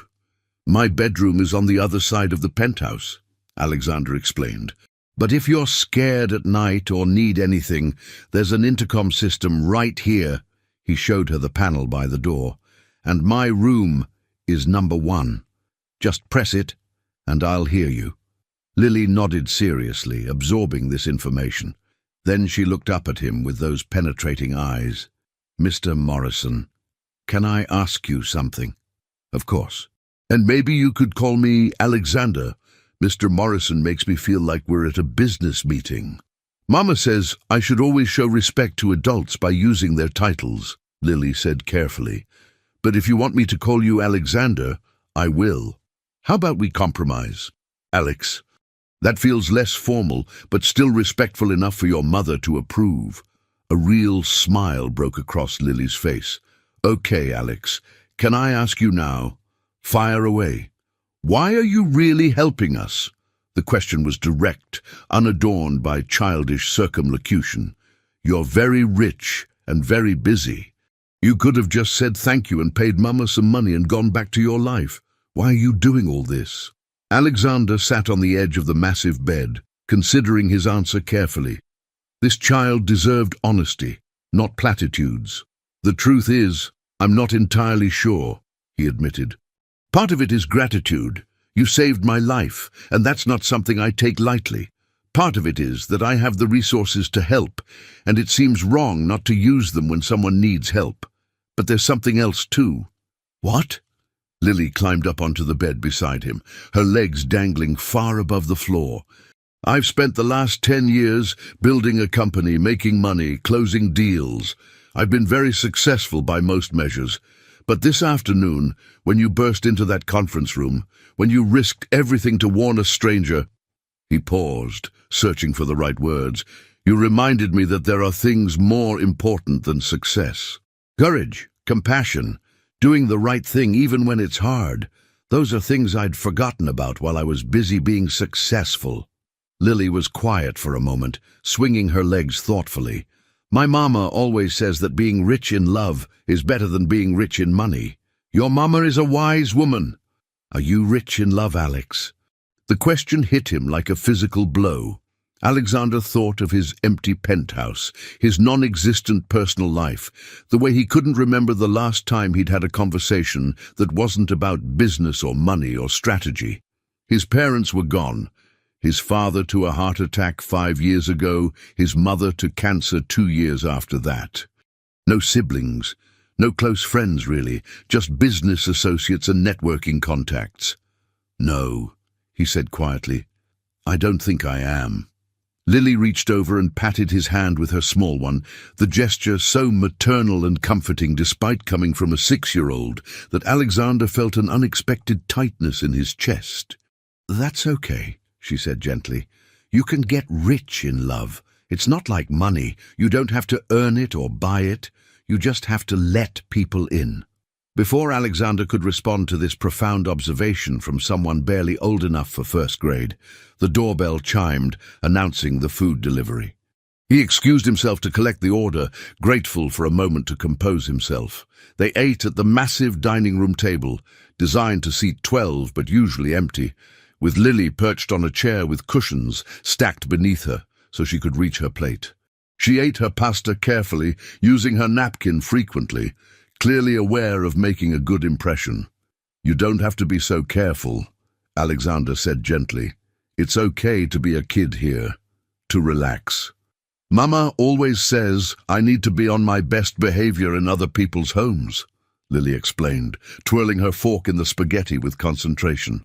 "My bedroom is on the other side of the penthouse," Alexander explained. "But if you're scared at night or need anything, there's an intercom system right here." He showed her the panel by the door. "And my room is number 1. Just press it, and I'll hear you." Lily nodded seriously, absorbing this information. Then she looked up at him with those penetrating eyes. "Mr. Morrison, can I ask you something?" "Of course. And maybe you could call me Alexander. Mr. Morrison makes me feel like we're at a business meeting." "Mama says I should always show respect to adults by using their titles," Lily said carefully. "But if you want me to call you Alexander, I will. How about we compromise? Alex. That feels less formal, but still respectful enough for your mother to approve." A real smile broke across Lily's face. "Okay, Alex. Can I ask you now? Fire away. Why are you really helping us?" The question was direct, unadorned by childish circumlocution. "You're very rich and very busy. You could have just said thank you and paid Mama some money and gone back to your life. Why are you doing all this?" Alexander sat on the edge of the massive bed, considering his answer carefully. This child deserved honesty, not platitudes. "The truth is, I'm not entirely sure," he admitted. "Part of it is gratitude. You saved my life, and that's not something I take lightly. Part of it is that I have the resources to help, and it seems wrong not to use them when someone needs help. But there's something else too." "What?" Lily climbed up onto the bed beside him, her legs dangling far above the floor. "I've spent the last 10 years building a company, making money, closing deals. I've been very successful by most measures. But this afternoon, when you burst into that conference room, when you risked everything to warn a stranger—" He paused, searching for the right words. "You reminded me that there are things more important than success. Courage, compassion, doing the right thing even when it's hard. Those are things I'd forgotten about while I was busy being successful." Lily was quiet for a moment, swinging her legs thoughtfully. "My mama always says that being rich in love is better than being rich in money. Your mama is a wise woman. Are you rich in love, Alex?" The question hit him like a physical blow. Alexander thought of his empty penthouse, his non-existent personal life, the way he couldn't remember the last time he'd had a conversation that wasn't about business or money or strategy. His parents were gone. His father to a heart attack 5 years ago, his mother to cancer 2 years after that. No siblings, no close friends really, just business associates and networking contacts. "No," he said quietly, "I don't think I am." Lily reached over and patted his hand with her small one, the gesture so maternal and comforting despite coming from a 6-year-old that Alexander felt an unexpected tightness in his chest. "That's okay," she said gently. "You can get rich in love. It's not like money. You don't have to earn it or buy it. You just have to let people in." Before Alexander could respond to this profound observation from someone barely old enough for first grade, the doorbell chimed, announcing the food delivery. He excused himself to collect the order, grateful for a moment to compose himself. They ate at the massive dining room table, designed to seat 12 but usually empty, with Lily perched on a chair with cushions stacked beneath her so she could reach her plate. She ate her pasta carefully, using her napkin frequently, clearly aware of making a good impression. "You don't have to be so careful," Alexander said gently. "It's okay to be a kid here, to relax. Mama always says I need to be on my best behavior in other people's homes," Lily explained, twirling her fork in the spaghetti with concentration.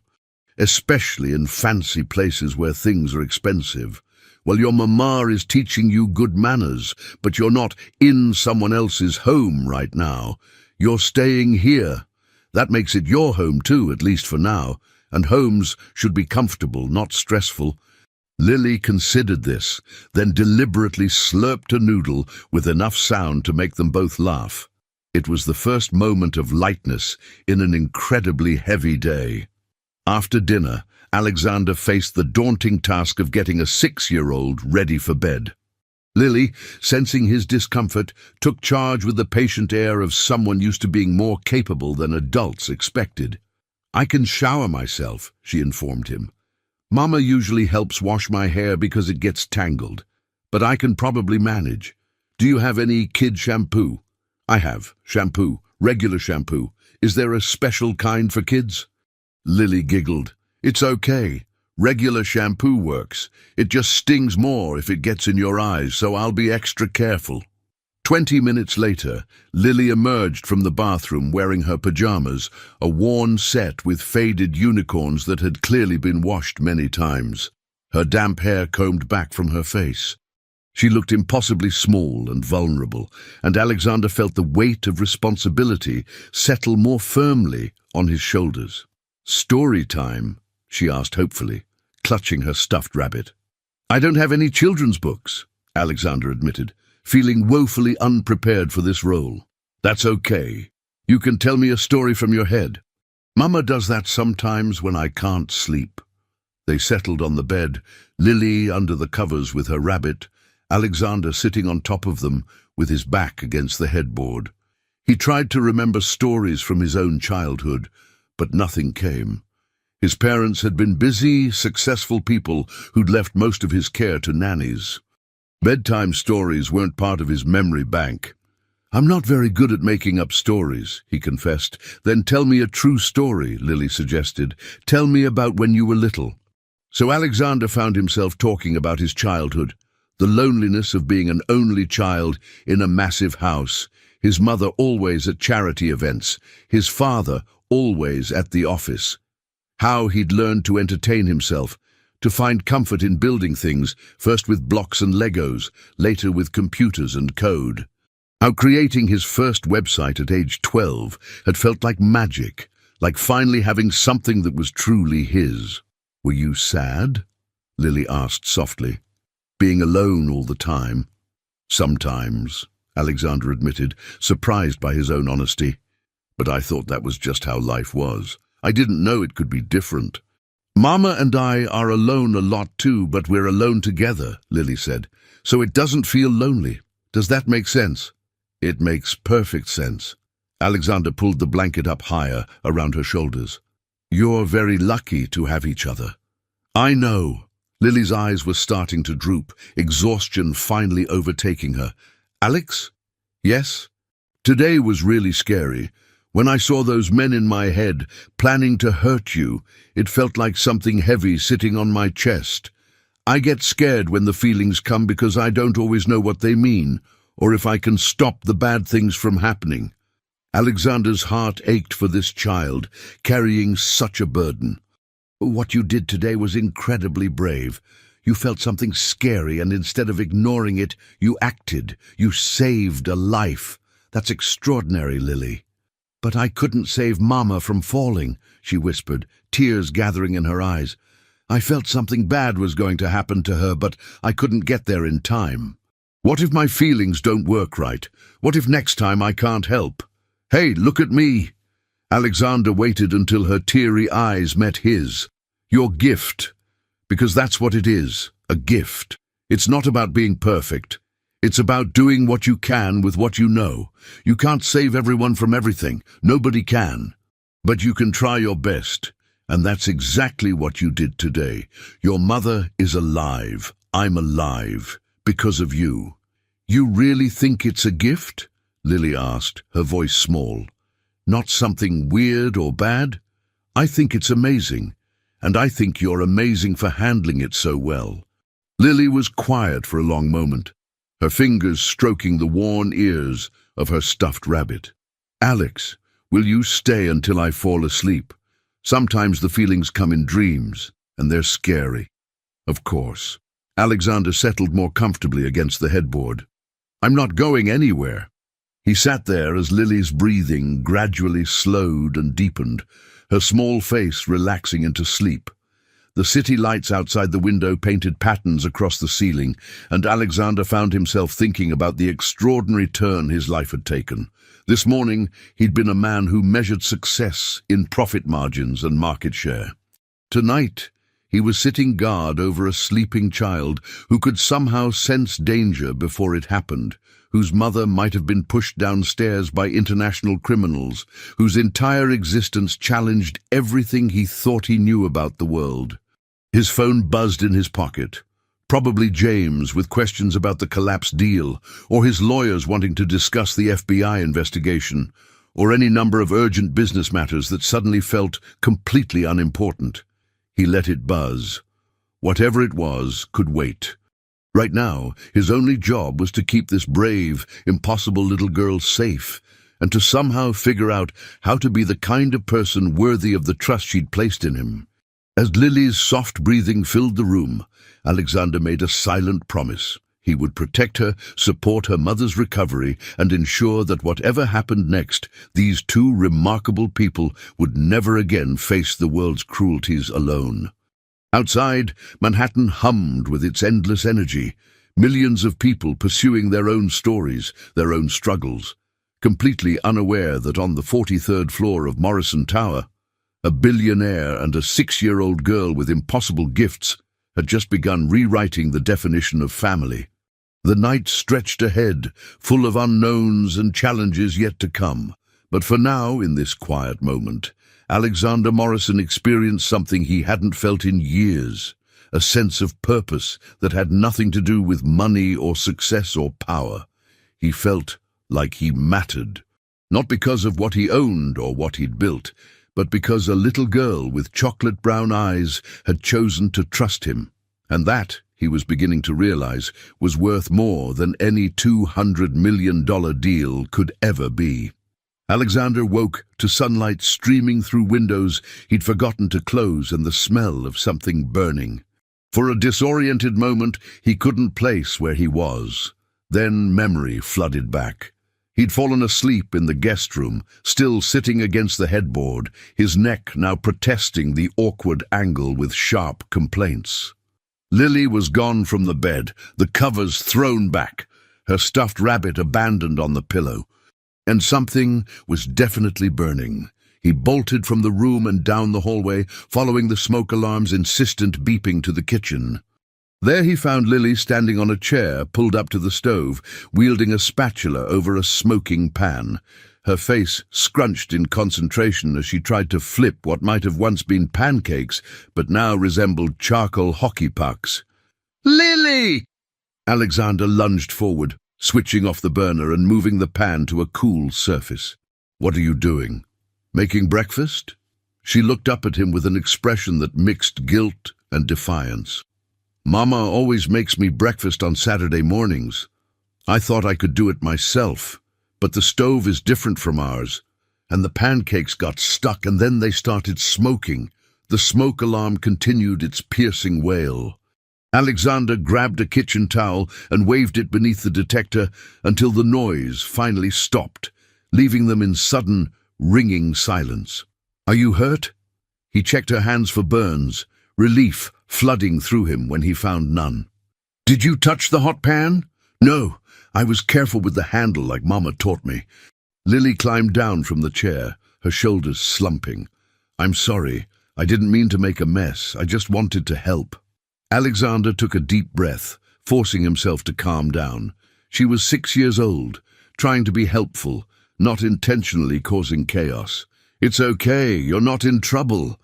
"Especially in fancy places where things are expensive. Well, your mama is teaching you good manners, but you're not in someone else's home right now. You're staying here. That makes it your home too, at least for now, and homes should be comfortable, not stressful." Lily considered this, then deliberately slurped a noodle with enough sound to make them both laugh. It was the first moment of lightness in an incredibly heavy day. After dinner, Alexander faced the daunting task of getting a 6-year-old ready for bed. Lily, sensing his discomfort, took charge with the patient air of someone used to being more capable than adults expected. "I can shower myself," she informed him. "Mama usually helps wash my hair because it gets tangled, but I can probably manage. Do you have any kid shampoo?" "I have. Shampoo. Regular shampoo. Is there a special kind for kids?" Lily giggled. "It's okay. Regular shampoo works. It just stings more if it gets in your eyes, so I'll be extra careful." 20 minutes later, Lily emerged from the bathroom wearing her pajamas, a worn set with faded unicorns that had clearly been washed many times, her damp hair combed back from her face. She looked impossibly small and vulnerable, and Alexander felt the weight of responsibility settle more firmly on his shoulders. "Story time?" she asked hopefully, clutching her stuffed rabbit. "I don't have any children's books," Alexander admitted, feeling woefully unprepared for this role. "That's okay. You can tell me a story from your head. Mama does that sometimes when I can't sleep." They settled on the bed, Lily under the covers with her rabbit, Alexander sitting on top of them with his back against the headboard. He tried to remember stories from his own childhood, but nothing came. His parents had been busy, successful people who'd left most of his care to nannies. Bedtime stories weren't part of his memory bank. "I'm not very good at making up stories," he confessed. "Then tell me a true story," Lily suggested. "Tell me about when you were little." So Alexander found himself talking about his childhood, the loneliness of being an only child in a massive house, his mother always at charity events, his father always at the office. How he'd learned to entertain himself, to find comfort in building things, first with blocks and Legos, later with computers and code. How creating his first website at age 12 had felt like magic, like finally having something that was truly his. "Were you sad?" Lily asked softly. "Being alone all the time?" "Sometimes," Alexander admitted, surprised by his own honesty. "But I thought that was just how life was. I didn't know it could be different." "Mama and I are alone a lot too, but we're alone together," Lily said. "So it doesn't feel lonely. Does that make sense?" "It makes perfect sense." Alexander pulled the blanket up higher around her shoulders. "You're very lucky to have each other." "I know." Lily's eyes were starting to droop, exhaustion finally overtaking her. "Alex?" "Yes?" "Today was really scary. When I saw those men in my head, planning to hurt you, it felt like something heavy sitting on my chest. I get scared when the feelings come because I don't always know what they mean, or if I can stop the bad things from happening." Alexander's heart ached for this child, carrying such a burden. "What you did today was incredibly brave. You felt something scary, and instead of ignoring it, you acted. You saved a life. That's extraordinary, Lily." "But I couldn't save Mama from falling," she whispered, tears gathering in her eyes. "I felt something bad was going to happen to her, but I couldn't get there in time. What if my feelings don't work right? What if next time I can't help? Hey, look at me." Alexander waited until her teary eyes met his. "Your gift." Because that's what it is, a gift. It's not about being perfect. It's about doing what you can with what you know. You can't save everyone from everything. Nobody can. But you can try your best. And that's exactly what you did today. Your mother is alive. I'm alive. Because of you. "You really think it's a gift?" Lily asked, her voice small. "Not something weird or bad? I think it's amazing. And I think you're amazing for handling it so well." Lily was quiet for a long moment, her fingers stroking the worn ears of her stuffed rabbit. "Alex, will you stay until I fall asleep? Sometimes the feelings come in dreams, and they're scary." "Of course." Alexander settled more comfortably against the headboard. "I'm not going anywhere." He sat there as Lily's breathing gradually slowed and deepened, her small face relaxing into sleep. The city lights outside the window painted patterns across the ceiling, and Alexander found himself thinking about the extraordinary turn his life had taken. This morning, he'd been a man who measured success in profit margins and market share. Tonight, he was sitting guard over a sleeping child who could somehow sense danger before it happened, whose mother might have been pushed downstairs by international criminals, whose entire existence challenged everything he thought he knew about the world. His phone buzzed in his pocket. Probably James with questions about the collapsed deal, or his lawyers wanting to discuss the FBI investigation, or any number of urgent business matters that suddenly felt completely unimportant. He let it buzz. Whatever it was could wait. Right now, his only job was to keep this brave, impossible little girl safe, and to somehow figure out how to be the kind of person worthy of the trust she'd placed in him. As Lily's soft breathing filled the room, Alexander made a silent promise. He would protect her, support her mother's recovery, and ensure that whatever happened next, these two remarkable people would never again face the world's cruelties alone. Outside, Manhattan hummed with its endless energy, millions of people pursuing their own stories, their own struggles, completely unaware that on the 43rd floor of Morrison Tower, a billionaire and a 6-year-old girl with impossible gifts had just begun rewriting the definition of family. The night stretched ahead, full of unknowns and challenges yet to come. But for now, in this quiet moment, Alexander Morrison experienced something he hadn't felt in years, a sense of purpose that had nothing to do with money or success or power. He felt like he mattered, not because of what he owned or what he'd built, but because a little girl with chocolate brown eyes had chosen to trust him, and that, he was beginning to realize, was worth more than any $200 million deal could ever be. Alexander woke to sunlight streaming through windows he'd forgotten to close and the smell of something burning. For a disoriented moment, he couldn't place where he was. Then memory flooded back. He'd fallen asleep in the guest room, still sitting against the headboard, his neck now protesting the awkward angle with sharp complaints. Lily was gone from the bed, the covers thrown back, her stuffed rabbit abandoned on the pillow. And something was definitely burning. He bolted from the room and down the hallway, following the smoke alarm's insistent beeping to the kitchen. There he found Lily standing on a chair pulled up to the stove, wielding a spatula over a smoking pan, her face scrunched in concentration as she tried to flip what might have once been pancakes, but now resembled charcoal hockey pucks. "Lily!" Alexander lunged forward, switching off the burner and moving the pan to a cool surface. "What are you doing? Making breakfast?" She looked up at him with an expression that mixed guilt and defiance. "Mama always makes me breakfast on Saturday mornings. I thought I could do it myself, but the stove is different from ours, and the pancakes got stuck and then they started smoking." The smoke alarm continued its piercing wail. Alexander grabbed a kitchen towel and waved it beneath the detector until the noise finally stopped, leaving them in sudden, ringing silence. "Are you hurt?" He checked her hands for burns, relief flooding through him when he found none. "Did you touch the hot pan?" "No, I was careful with the handle like Mama taught me." Lily climbed down from the chair, her shoulders slumping. "I'm sorry. I didn't mean to make a mess. I just wanted to help." Alexander took a deep breath, forcing himself to calm down. She was 6 years old, trying to be helpful, not intentionally causing chaos. "It's okay, you're not in trouble.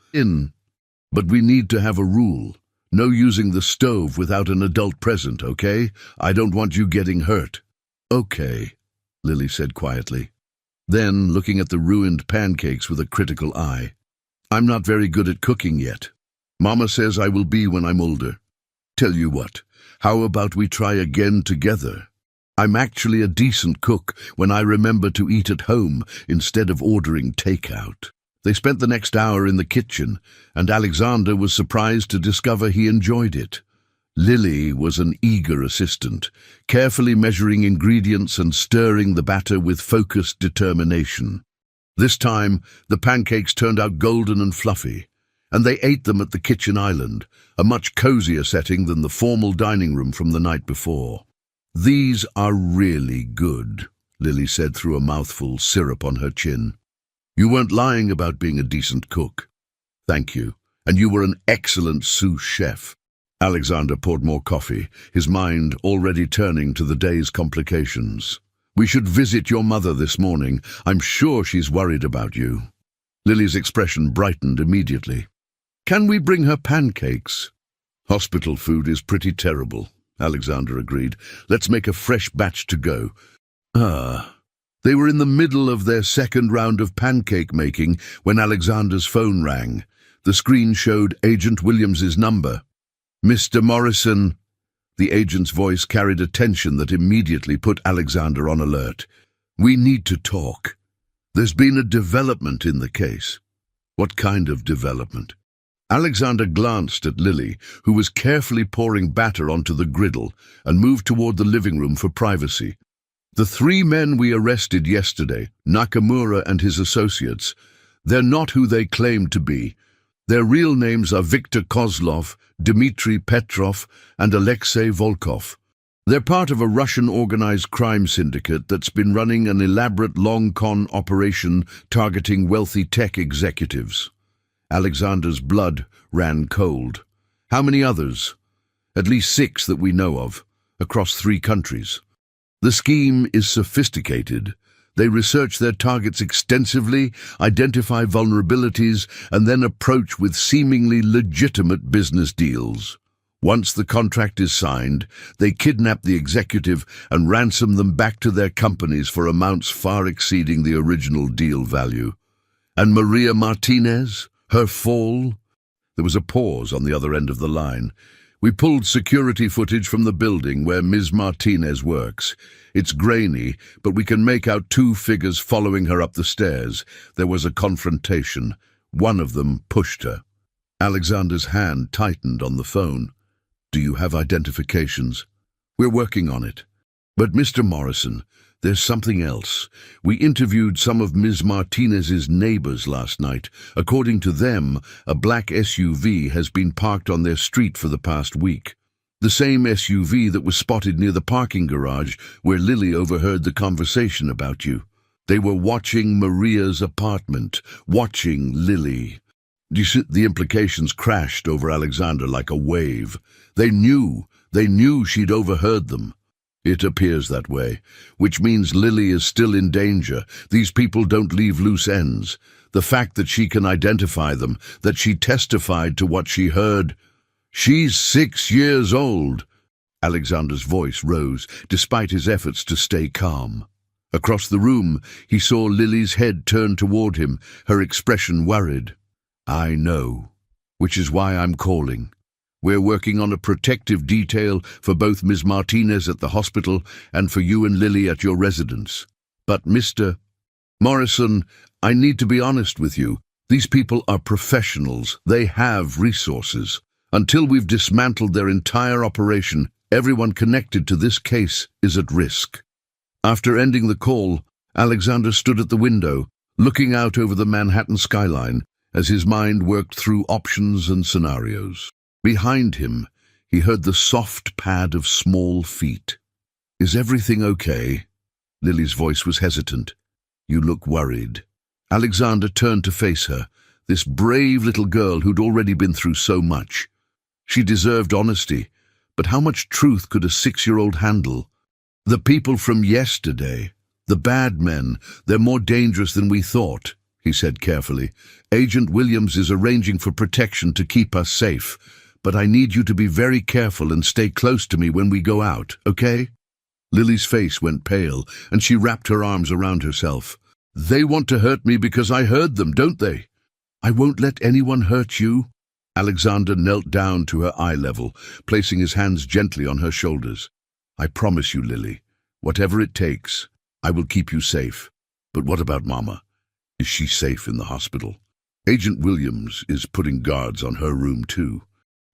But we need to have a rule. No using the stove without an adult present, okay? I don't want you getting hurt." "Okay," Lily said quietly. Then, looking at the ruined pancakes with a critical eye, "I'm not very good at cooking yet. Mama says I will be when I'm older. Tell you what, how about we try again together? I'm actually a decent cook when I remember to eat at home instead of ordering takeout." They spent the next hour in the kitchen, and Alexander was surprised to discover he enjoyed it. Lily was an eager assistant, carefully measuring ingredients and stirring the batter with focused determination. This time, the pancakes turned out golden and fluffy, and they ate them at the kitchen island, a much cozier setting than the formal dining room from the night before. "These are really good," Lily said through a mouthful, syrup on her chin. "You weren't lying about being a decent cook." "Thank you. and you were an excellent sous chef. Alexander poured more coffee, his mind already turning to the day's complications. We should visit your mother this morning. I'm sure she's worried about you. Lily's expression brightened immediately. Can we bring her pancakes? Hospital food is pretty terrible, Alexander agreed. Let's make a fresh batch to go. They were in the middle of their second round of pancake making when Alexander's phone rang. The screen showed Agent Williams's number. Mr. Morrison. The agent's voice carried a tension that immediately put Alexander on alert. We need to talk. There's been a development in the case. What kind of development? Alexander glanced at Lily, who was carefully pouring batter onto the griddle, and moved toward the living room for privacy. The 3 men we arrested yesterday, Nakamura and his associates, they're not who they claim to be. Their real names are Viktor Kozlov, Dmitry Petrov, and Alexei Volkov. They're part of a Russian organized crime syndicate that's been running an elaborate long-con operation targeting wealthy tech executives. Alexander's blood ran cold. How many others? At least 6 that we know of, across 3 countries. The scheme is sophisticated. They research their targets extensively, identify vulnerabilities, and then approach with seemingly legitimate business deals. Once the contract is signed, they kidnap the executive and ransom them back to their companies for amounts far exceeding the original deal value. And Maria Martinez? Her fall? There was a pause on the other end of the line. We pulled security footage from the building where Ms. Martinez works. It's grainy, but we can make out 2 figures following her up the stairs. There was a confrontation. One of them pushed her. Alexander's hand tightened on the phone. Do you have identifications? We're working on it. But Mr. Morrison, there's something else. We interviewed some of Ms. Martinez's neighbors last night. According to them, a black SUV has been parked on their street for the past week. The same SUV that was spotted near the parking garage where Lily overheard the conversation about you. They were watching Maria's apartment, watching Lily. The implications crashed over Alexander like a wave. They knew she'd overheard them. It appears that way, which means Lily is still in danger. These people don't leave loose ends. The fact that she can identify them, that she testified to what she heard. She's 6 years old. Alexander's voice rose, despite his efforts to stay calm. Across the room, he saw Lily's head turn toward him, her expression worried. I know, which is why I'm calling. We're working on a protective detail for both Ms. Martinez at the hospital and for you and Lily at your residence. But Mr. Morrison, I need to be honest with you. These people are professionals. They have resources. Until we've dismantled their entire operation, everyone connected to this case is at risk. After ending the call, Alexander stood at the window, looking out over the Manhattan skyline as his mind worked through options and scenarios. Behind him, he heard the soft pad of small feet. Is everything okay? Lily's voice was hesitant. You look worried. Alexander turned to face her, this brave little girl who'd already been through so much. She deserved honesty, but how much truth could a 6-year-old handle? The people from yesterday, the bad men, they're more dangerous than we thought, he said carefully. Agent Williams is arranging for protection to keep us safe. But I need you to be very careful and stay close to me when we go out, okay? Lily's face went pale, and she wrapped her arms around herself. They want to hurt me because I heard them, don't they? I won't let anyone hurt you. Alexander knelt down to her eye level, placing his hands gently on her shoulders. I promise you, Lily, whatever it takes, I will keep you safe. But what about Mama? Is she safe in the hospital? Agent Williams is putting guards on her room too.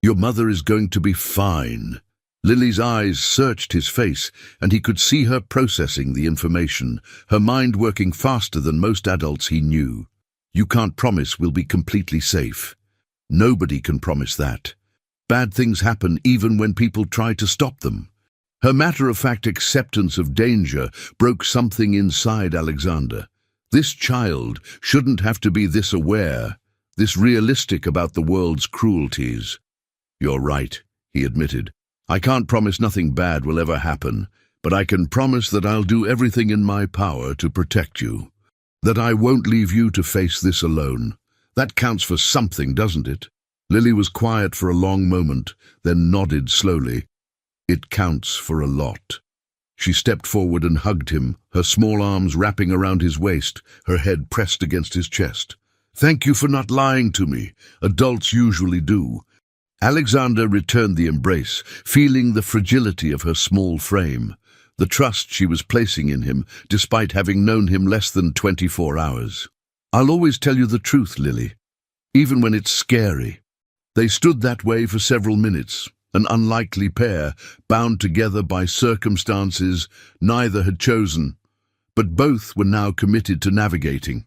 Your mother is going to be fine. Lily's eyes searched his face, and he could see her processing the information, her mind working faster than most adults he knew. You can't promise we'll be completely safe. Nobody can promise that. Bad things happen even when people try to stop them. Her matter-of-fact acceptance of danger broke something inside Alexander. This child shouldn't have to be this aware. this realistic about the world's cruelties. You're right, he admitted. I can't promise nothing bad will ever happen, but I can promise that I'll do everything in my power to protect you. That I won't leave you to face this alone. That counts for something, doesn't it? Lily was quiet for a long moment, then nodded slowly. It counts for a lot. She stepped forward and hugged him, her small arms wrapping around his waist, her head pressed against his chest. Thank you for not lying to me. Adults usually do. Alexander returned the embrace, feeling the fragility of her small frame, the trust she was placing in him, despite having known him less than 24 hours. I'll always tell you the truth, Lily, even when it's scary. They stood that way for several minutes, an unlikely pair, bound together by circumstances neither had chosen, but both were now committed to navigating.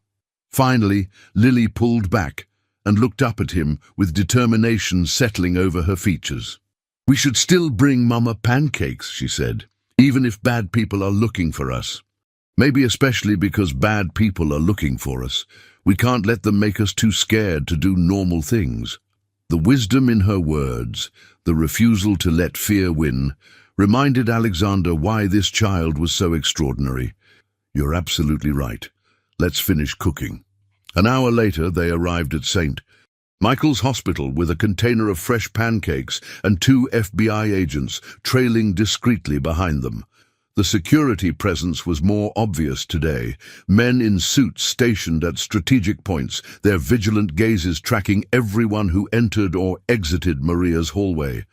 Finally, Lily pulled back and looked up at him with determination settling over her features. We should still bring Mama pancakes, she said, even if bad people are looking for us. Maybe especially because bad people are looking for us. We can't let them make us too scared to do normal things. The wisdom in her words, the refusal to let fear win, reminded Alexander why this child was so extraordinary. You're absolutely right. Let's finish cooking. An hour later, they arrived at St. Michael's Hospital with a container of fresh pancakes and 2 FBI agents trailing discreetly behind them. The security presence was more obvious today, men in suits stationed at strategic points, their vigilant gazes tracking everyone who entered or exited Maria's hallway.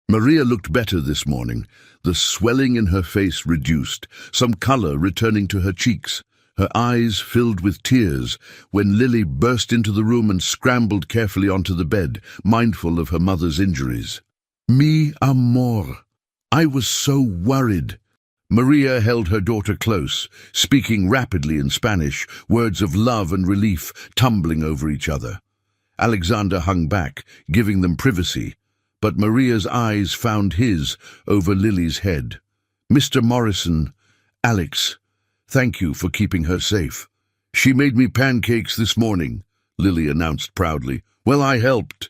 Maria looked better this morning, the swelling in her face reduced, some color returning to her cheeks. Her eyes filled with tears when Lily burst into the room and scrambled carefully onto the bed, mindful of her mother's injuries. Mi amor, I was so worried. Maria held her daughter close, speaking rapidly in Spanish, words of love and relief tumbling over each other. Alexander hung back, giving them privacy, but Maria's eyes found his over Lily's head. Mr. Morrison, Alex, thank you for keeping her safe. She made me pancakes this morning, Lily announced proudly. Well, I helped.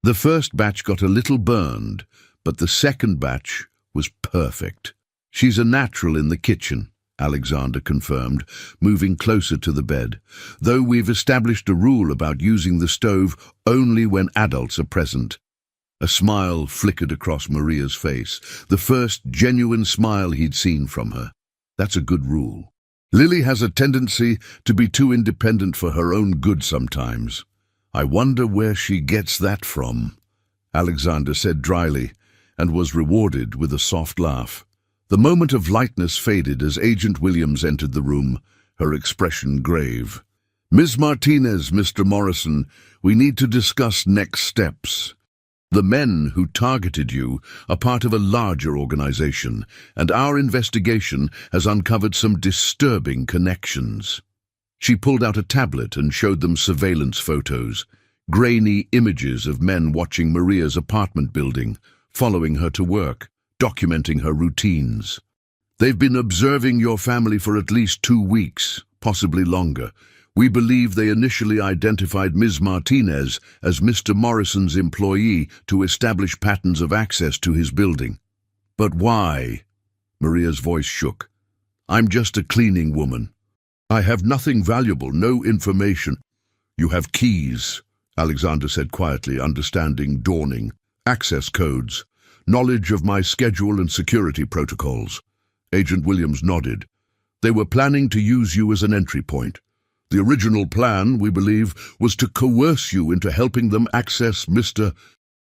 The first batch got a little burned, but the second batch was perfect. She's a natural in the kitchen, Alexander confirmed, moving closer to the bed, though we've established a rule about using the stove only when adults are present. A smile flickered across Maria's face, the first genuine smile he'd seen from her. That's a good rule. Lily has a tendency to be too independent for her own good sometimes. I wonder where she gets that from, Alexander said dryly, and was rewarded with a soft laugh. The moment of lightness faded as Agent Williams entered the room, her expression grave. Ms. Martinez, Mr. Morrison, we need to discuss next steps. The men who targeted you are part of a larger organization, and our investigation has uncovered some disturbing connections. She pulled out a tablet and showed them surveillance photos, grainy images of men watching Maria's apartment building, following her to work, documenting her routines. They've been observing your family for at least 2 weeks, possibly longer. We believe they initially identified Ms. Martinez as Mr. Morrison's employee to establish patterns of access to his building. But why? Maria's voice shook. I'm just a cleaning woman. I have nothing valuable, no information. You have keys, Alexander said quietly, understanding dawning. Access codes. Knowledge of my schedule and security protocols. Agent Williams nodded. They were planning to use you as an entry point. The original plan, we believe, was to coerce you into helping them access Mr.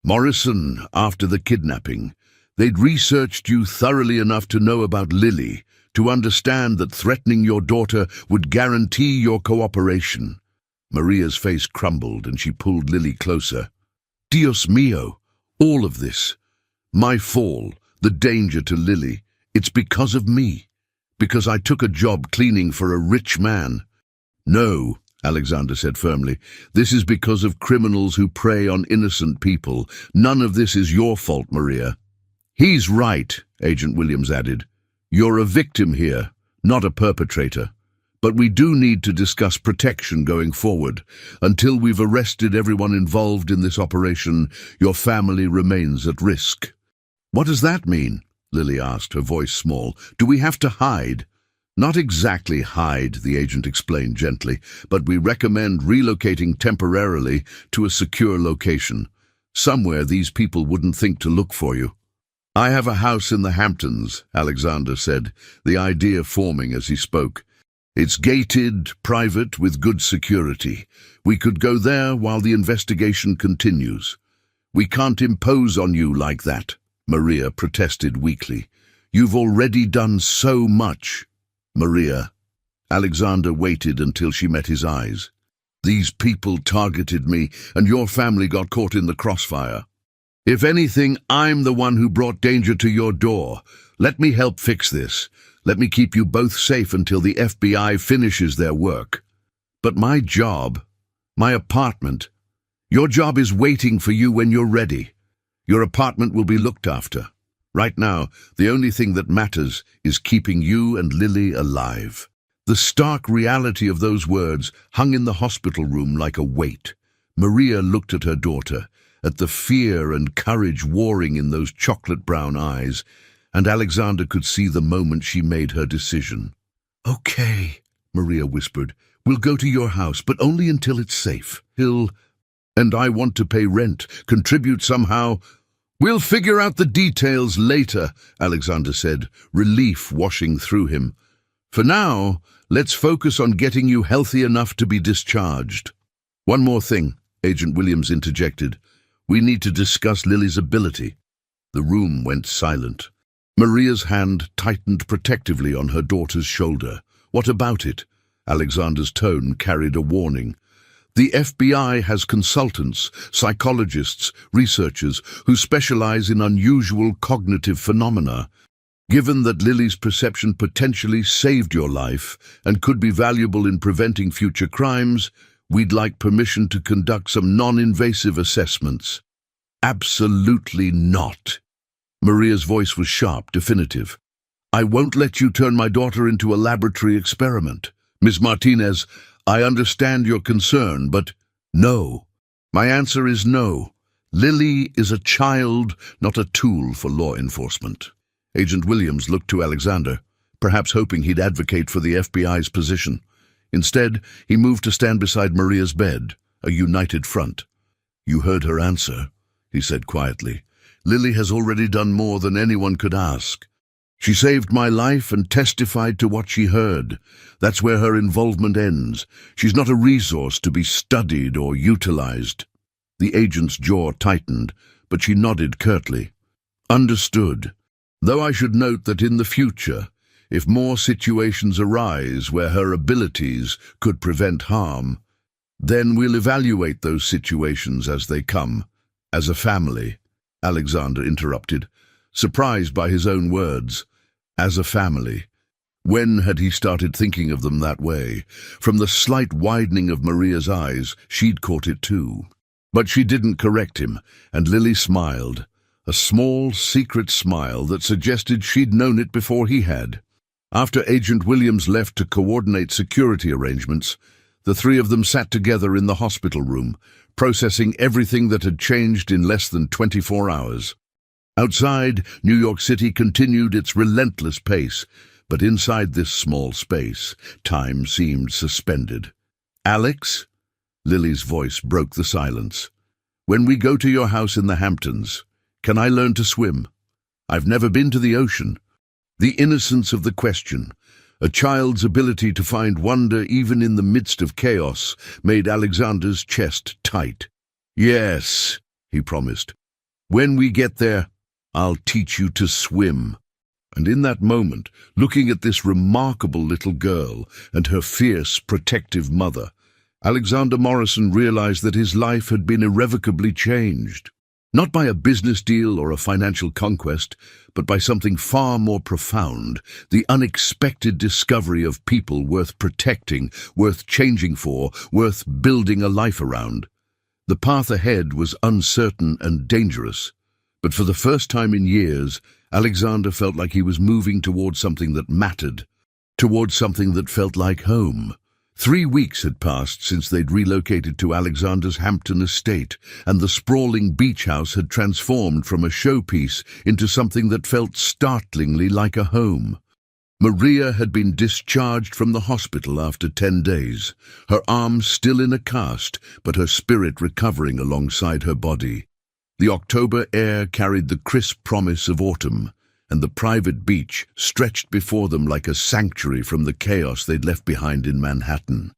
Morrison after the kidnapping. They'd researched you thoroughly enough to know about Lily, to understand that threatening your daughter would guarantee your cooperation. Maria's face crumbled and she pulled Lily closer. Dios mío, all of this. My fall, the danger to Lily, it's because of me. Because I took a job cleaning for a rich man. No, Alexander said firmly, this is because of criminals who prey on innocent people. None of this is your fault, Maria. He's right, Agent Williams added. You're a victim here, not a perpetrator. But we do need to discuss protection going forward. Until we've arrested everyone involved in this operation, your family remains at risk." "What does that mean?" Lily asked, her voice small. "Do we have to hide?" "Not exactly hide," the agent explained gently, "but we recommend relocating temporarily to a secure location. Somewhere these people wouldn't think to look for you." "I have a house in the Hamptons," Alexander said, the idea forming as he spoke. "It's gated, private, with good security. We could go there while the investigation continues." "We can't impose on you like that," Maria protested weakly. "You've already done so much." "Maria." Alexander waited until she met his eyes. "These people targeted me, and your family got caught in the crossfire. If anything, I'm the one who brought danger to your door. Let me help fix this. Let me keep you both safe until the FBI finishes their work." "But my job, my apartment, your job is waiting for you when you're ready. Your apartment will be looked after. Right now, the only thing that matters is keeping you and Lily alive." The stark reality of those words hung in the hospital room like a weight. Maria looked at her daughter, at the fear and courage warring in those chocolate-brown eyes, and Alexander could see the moment she made her decision. "Okay," Maria whispered. "We'll go to your house, but only until it's safe. And I want to pay rent, contribute somehow." "We'll figure out the details later," Alexander said, relief washing through him. "For now, let's focus on getting you healthy enough to be discharged." "One more thing," Agent Williams interjected. "We need to discuss Lily's ability." The room went silent. Maria's hand tightened protectively on her daughter's shoulder. "What about it?" Alexander's tone carried a warning. "The FBI has consultants, psychologists, researchers who specialize in unusual cognitive phenomena. Given that Lily's perception potentially saved your life and could be valuable in preventing future crimes, we'd like permission to conduct some non-invasive assessments." "Absolutely not." Maria's voice was sharp, definitive. "I won't let you turn my daughter into a laboratory experiment. Ms. Martinez, I understand your concern, but no. My answer is no. Lily is a child, not a tool for law enforcement." Agent Williams looked to Alexander, perhaps hoping he'd advocate for the FBI's position. Instead, he moved to stand beside Maria's bed, a united front. "You heard her answer," he said quietly. "Lily has already done more than anyone could ask. She saved my life and testified to what she heard. That's where her involvement ends. She's not a resource to be studied or utilized." The agent's jaw tightened, but she nodded curtly. "Understood. Though I should note that in the future, if more situations arise where her abilities could prevent harm, then we'll evaluate those situations as they come, as a family," Alexander interrupted, surprised by his own words. As a family. When had he started thinking of them that way? From the slight widening of Maria's eyes, she'd caught it too. But she didn't correct him, and Lily smiled, a small, secret smile that suggested she'd known it before he had. After Agent Williams left to coordinate security arrangements, the three of them sat together in the hospital room, processing everything that had changed in less than 24 hours. Outside, New York City continued its relentless pace, but inside this small space, time seemed suspended. "Alex?" Lily's voice broke the silence. "When we go to your house in the Hamptons, can I learn to swim? I've never been to the ocean." The innocence of the question, a child's ability to find wonder even in the midst of chaos, made Alexander's chest tight. "Yes," he promised. "When we get there, I'll teach you to swim." And in that moment, looking at this remarkable little girl and her fierce, protective mother, Alexander Morrison realized that his life had been irrevocably changed. Not by a business deal or a financial conquest, but by something far more profound, the unexpected discovery of people worth protecting, worth changing for, worth building a life around. The path ahead was uncertain and dangerous, but for the first time in years, Alexander felt like he was moving towards something that mattered. towards something that felt like home. 3 weeks had passed since they'd relocated to Alexander's Hampton estate, and the sprawling beach house had transformed from a showpiece into something that felt startlingly like a home. Maria had been discharged from the hospital after 10 days, her arm still in a cast, but her spirit recovering alongside her body. The October air carried the crisp promise of autumn, and the private beach stretched before them like a sanctuary from the chaos they'd left behind in Manhattan.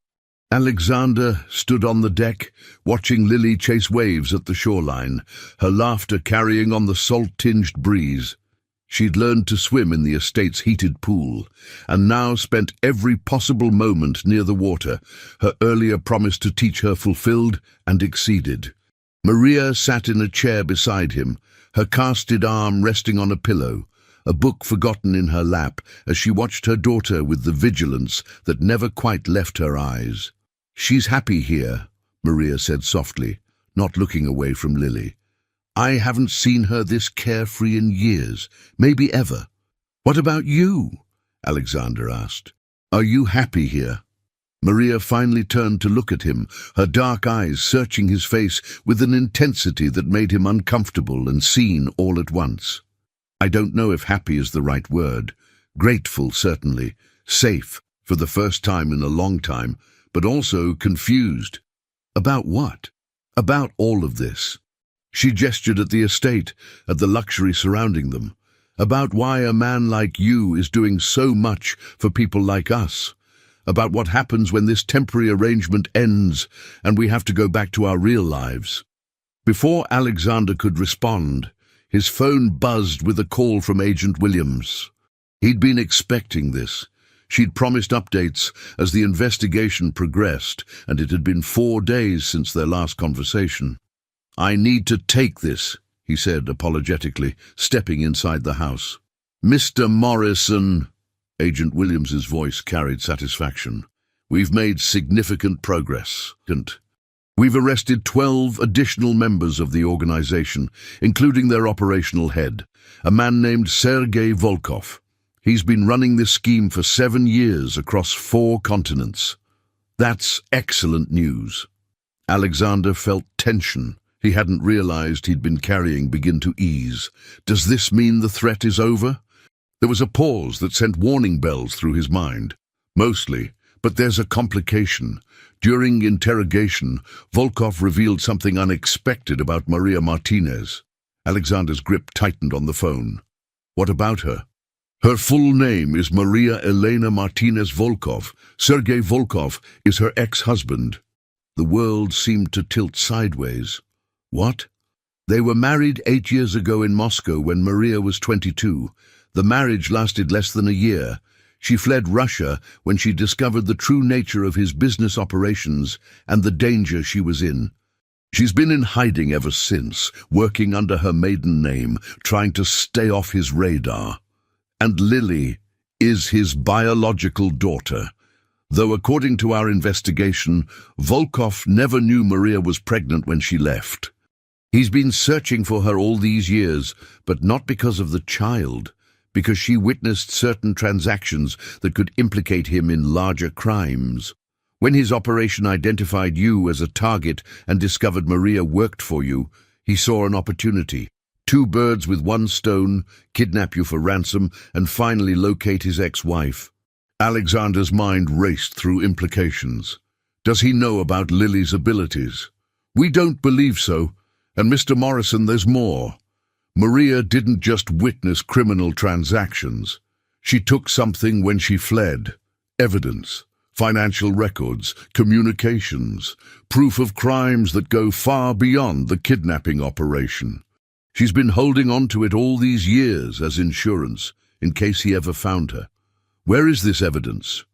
Alexander stood on the deck, watching Lily chase waves at the shoreline, her laughter carrying on the salt-tinged breeze. She'd learned to swim in the estate's heated pool, and now spent every possible moment near the water, her earlier promise to teach her fulfilled and exceeded. Maria sat in a chair beside him, her casted arm resting on a pillow, a book forgotten in her lap as she watched her daughter with the vigilance that never quite left her eyes. "She's happy here," Maria said softly, not looking away from Lily. "I haven't seen her this carefree in years, maybe ever." "What about you?" Alexander asked. "Are you happy here?" Maria finally turned to look at him, her dark eyes searching his face with an intensity that made him uncomfortable and seen all at once. "I don't know if happy is the right word. Grateful, certainly. Safe, for the first time in a long time, but also confused." "About what?" "About all of this." She gestured at the estate, at the luxury surrounding them. "About why a man like you is doing so much for people like us. About what happens when this temporary arrangement ends and we have to go back to our real lives." Before Alexander could respond, his phone buzzed with a call from Agent Williams. He'd been expecting this. She'd promised updates as the investigation progressed, and it had been 4 days since their last conversation. "I need to take this," he said apologetically, stepping inside the house. "Mr. Morrison," Agent Williams's voice carried satisfaction. "We've made significant progress. We've arrested 12 additional members of the organization, including their operational head, a man named Sergei Volkov. He's been running this scheme for 7 years across 4 continents." "That's excellent news." Alexander felt tension he hadn't realized he'd been carrying begin to ease. Does this mean the threat is over? There was a pause that sent warning bells through his mind. Mostly, but there's a complication. During interrogation, Volkov revealed something unexpected about Maria Martinez. Alexander's grip tightened on the phone. "What about her?" "Her full name is Maria Elena Martinez Volkov. Sergei Volkov is her ex-husband." The world seemed to tilt sideways. "What?" "They were married 8 years ago in Moscow when Maria was 22. The marriage lasted less than a year. She fled Russia when she discovered the true nature of his business operations and the danger she was in. She's been in hiding ever since, working under her maiden name, trying to stay off his radar. And Lily is his biological daughter. Though according to our investigation, Volkov never knew Maria was pregnant when she left. He's been searching for her all these years, but not because of the child, because she witnessed certain transactions that could implicate him in larger crimes. When his operation identified you as a target and discovered Maria worked for you, he saw an opportunity. 2 birds with 1 stone, kidnap you for ransom, and finally locate his ex-wife. Alexander's mind raced through implications. Does he know about Lily's abilities? We don't believe so. And Mr. Morrison, there's more. Maria didn't just witness criminal transactions. She took something when she fled. Evidence, financial records, communications, proof of crimes that go far beyond the kidnapping operation. She's been holding on to it all these years as insurance, in case he ever found her. Where is this evidence?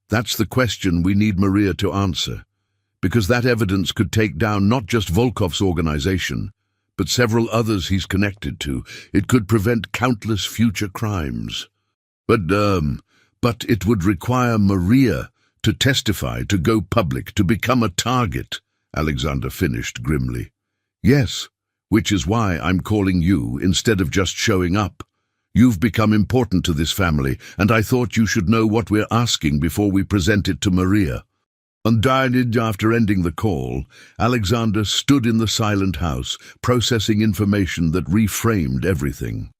That's the question we need Maria to answer, because that evidence could take down not just Volkov's organization, but several others he's connected to. It could prevent countless future crimes. But it would require Maria to testify, to go public, to become a target, Alexander finished grimly. Yes, which is why I'm calling you instead of just showing up. You've become important to this family, and I thought you should know what we're asking before we present it to Maria." Undivided after ending the call, Alexander stood in the silent house, processing information that reframed everything.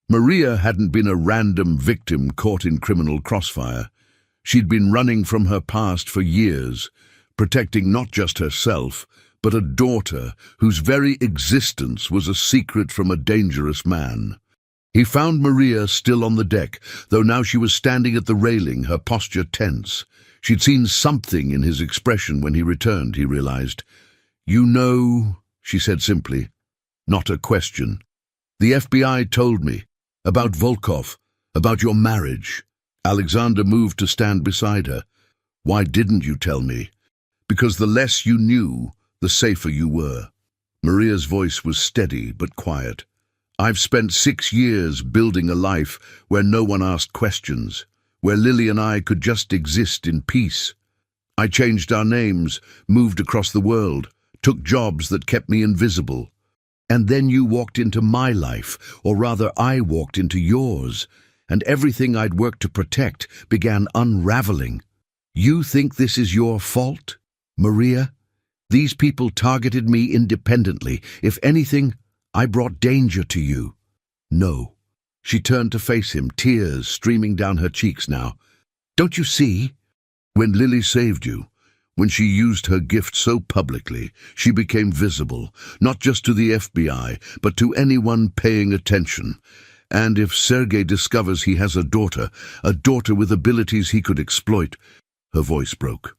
Maria hadn't been a random victim caught in criminal crossfire. She'd been running from her past for years, protecting not just herself, but a daughter whose very existence was a secret from a dangerous man. He found Maria still on the deck, though now she was standing at the railing, her posture tense. She'd seen something in his expression when he returned, he realized. "You know," she said simply, not a question. "The FBI told me about Volkov, about your marriage." Alexander moved to stand beside her. "Why didn't you tell me?" "Because the less you knew, the safer you were." Maria's voice was steady but quiet. "I've spent 6 years building a life where no one asked questions, where Lily and I could just exist in peace. I changed our names, moved across the world, took jobs that kept me invisible. And then you walked into my life, or rather I walked into yours, and everything I'd worked to protect began unraveling. You think this is your fault, Maria? These people targeted me independently. If anything, I brought danger to you." "No." She turned to face him, tears streaming down her cheeks now. "Don't you see? When Lily saved you, when she used her gift so publicly, she became visible, not just to the FBI, but to anyone paying attention. And if Sergei discovers he has a daughter with abilities he could exploit," her voice broke,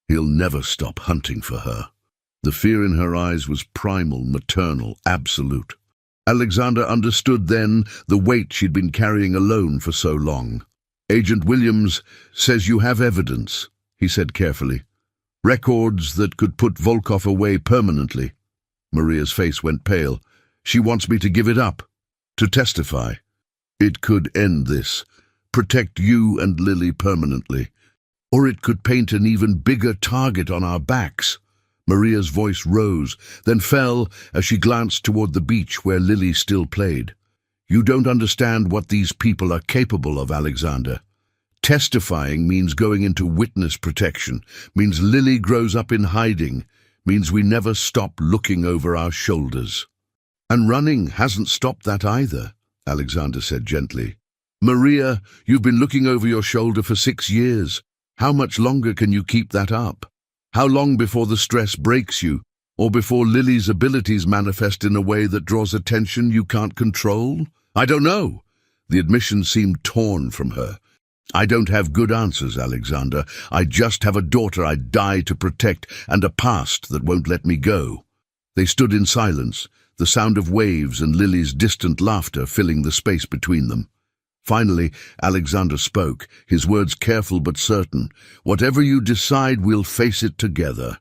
"he'll never stop hunting for her." The fear in her eyes was primal, maternal, absolute. Alexander understood then the weight she'd been carrying alone for so long. "Agent Williams says you have evidence," he said carefully. "Records that could put Volkov away permanently." Maria's face went pale. "She wants me to give it up, to testify. It could end this, protect you and Lily permanently. Or it could paint an even bigger target on our backs." Maria's voice rose, then fell as she glanced toward the beach where Lily still played. "You don't understand what these people are capable of, Alexander. Testifying means going into witness protection, means Lily grows up in hiding, means we never stop looking over our shoulders." "And running hasn't stopped that either," Alexander said gently. "Maria, you've been looking over your shoulder for 6 years. How much longer can you keep that up? How long before the stress breaks you, or before Lily's abilities manifest in a way that draws attention you can't control? I don't know." The admission seemed torn from her. "I don't have good answers, Alexander. I just have a daughter I'd die to protect and a past that won't let me go." They stood in silence, the sound of waves and Lily's distant laughter filling the space between them. Finally, Alexander spoke, his words careful but certain. "Whatever you decide, we'll face it together.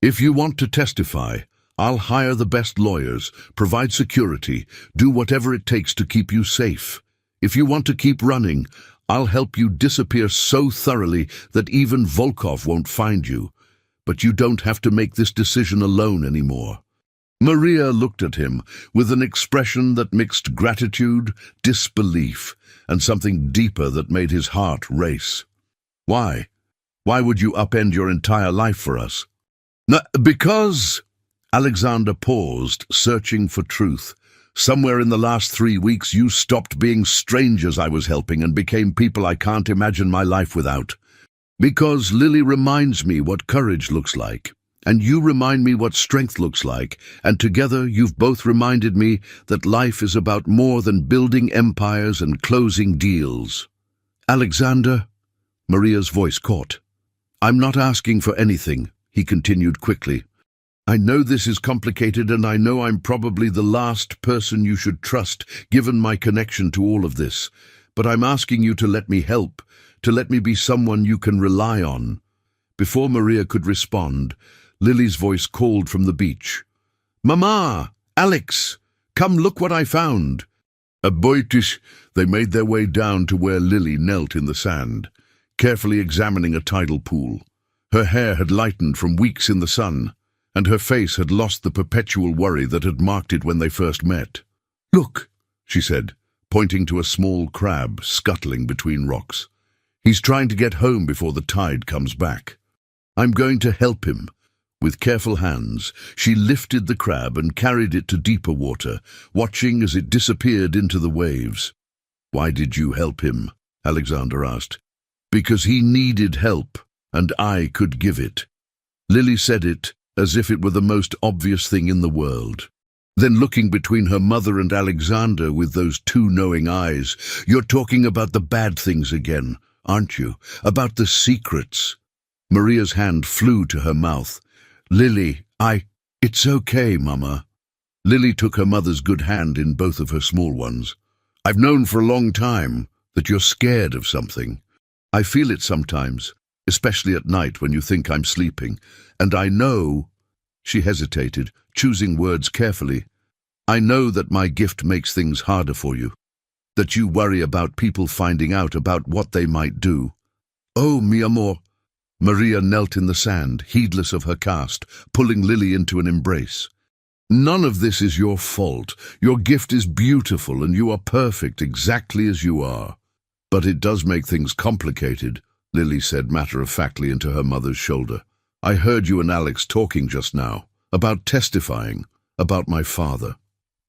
If you want to testify, I'll hire the best lawyers, provide security, do whatever it takes to keep you safe. If you want to keep running, I'll help you disappear so thoroughly that even Volkov won't find you. But you don't have to make this decision alone anymore." Maria looked at him with an expression that mixed gratitude, disbelief, and something deeper that made his heart race. "Why? Why would you upend your entire life for us?" Because..." Alexander paused, searching for truth. "Somewhere in the last 3 weeks you stopped being strangers I was helping and became people I can't imagine my life without. Because Lily reminds me what courage looks like. And you remind me what strength looks like, and together you've both reminded me that life is about more than building empires and closing deals." "Alexander," Maria's voice caught. "I'm not asking for anything," he continued quickly. "I know this is complicated, and I know I'm probably the last person you should trust, given my connection to all of this, but I'm asking you to let me help, to let me be someone you can rely on." Before Maria could respond, Lily's voice called from the beach. "Mama! Alex! Come look what I found!" Aboitish, they made their way down to where Lily knelt in the sand, carefully examining a tidal pool. Her hair had lightened from weeks in the sun, and her face had lost the perpetual worry that had marked it when they first met. "Look," she said, pointing to a small crab scuttling between rocks. "He's trying to get home before the tide comes back. I'm going to help him." With careful hands, she lifted the crab and carried it to deeper water, watching as it disappeared into the waves. "Why did you help him?" Alexander asked. "Because he needed help, and I could give it." Lily said it as if it were the most obvious thing in the world. Then looking between her mother and Alexander with those two knowing eyes, "You're talking about the bad things again, aren't you? About the secrets?" Maria's hand flew to her mouth. "Lily, It's okay, Mama." Lily took her mother's good hand in both of her small ones. "I've known for a long time that you're scared of something. I feel it sometimes, especially at night when you think I'm sleeping. And I know—" She hesitated, choosing words carefully. "I know that my gift makes things harder for you, that you worry about people finding out about what they might do." "Oh, mi amor." Maria knelt in the sand, heedless of her cast, pulling Lily into an embrace. "None of this is your fault. Your gift is beautiful and you are perfect exactly as you are." "But it does make things complicated," Lily said matter-of-factly into her mother's shoulder. "I heard you and Alex talking just now, about testifying, about my father."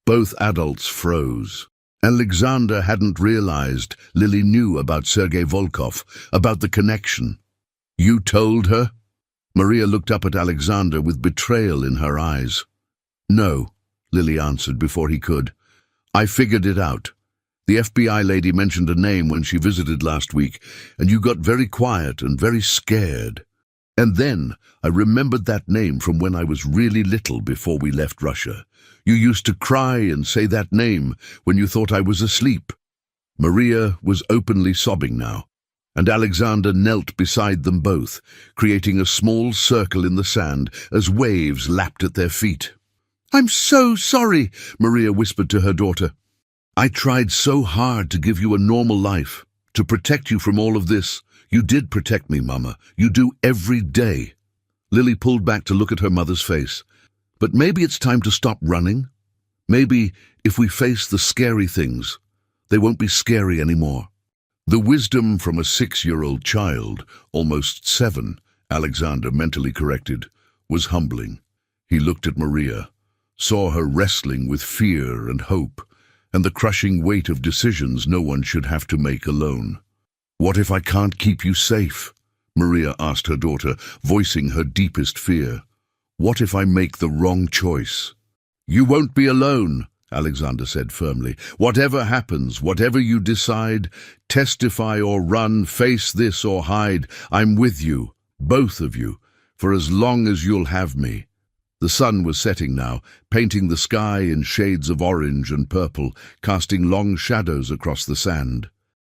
Both adults froze. Alexander hadn't realized Lily knew about Sergei Volkov, about the connection. "You told her?" Maria looked up at Alexander with betrayal in her eyes. "No," Lily answered before he could. "I figured it out. The FBI lady mentioned a name when she visited last week, and you got very quiet and very scared. And then I remembered that name from when I was really little before we left Russia. You used to cry and say that name when you thought I was asleep." Maria was openly sobbing now, and Alexander knelt beside them both, creating a small circle in the sand as waves lapped at their feet. "I'm so sorry," Maria whispered to her daughter. "I tried so hard to give you a normal life, to protect you from all of this. You did protect me, Mama. You do every day." Lily pulled back to look at her mother's face. "But maybe it's time to stop running. Maybe if we face the scary things, they won't be scary anymore." The wisdom from a 6-year-old child, almost 7, Alexander mentally corrected, was humbling. He looked at Maria, saw her wrestling with fear and hope, and the crushing weight of decisions no one should have to make alone. "What if I can't keep you safe?" Maria asked her daughter, voicing her deepest fear. "What if I make the wrong choice?" "You won't be alone," Alexander said firmly. "Whatever happens, whatever you decide, testify or run, face this or hide, I'm with you, both of you, for as long as you'll have me." The sun was setting now, painting the sky in shades of orange and purple, casting long shadows across the sand.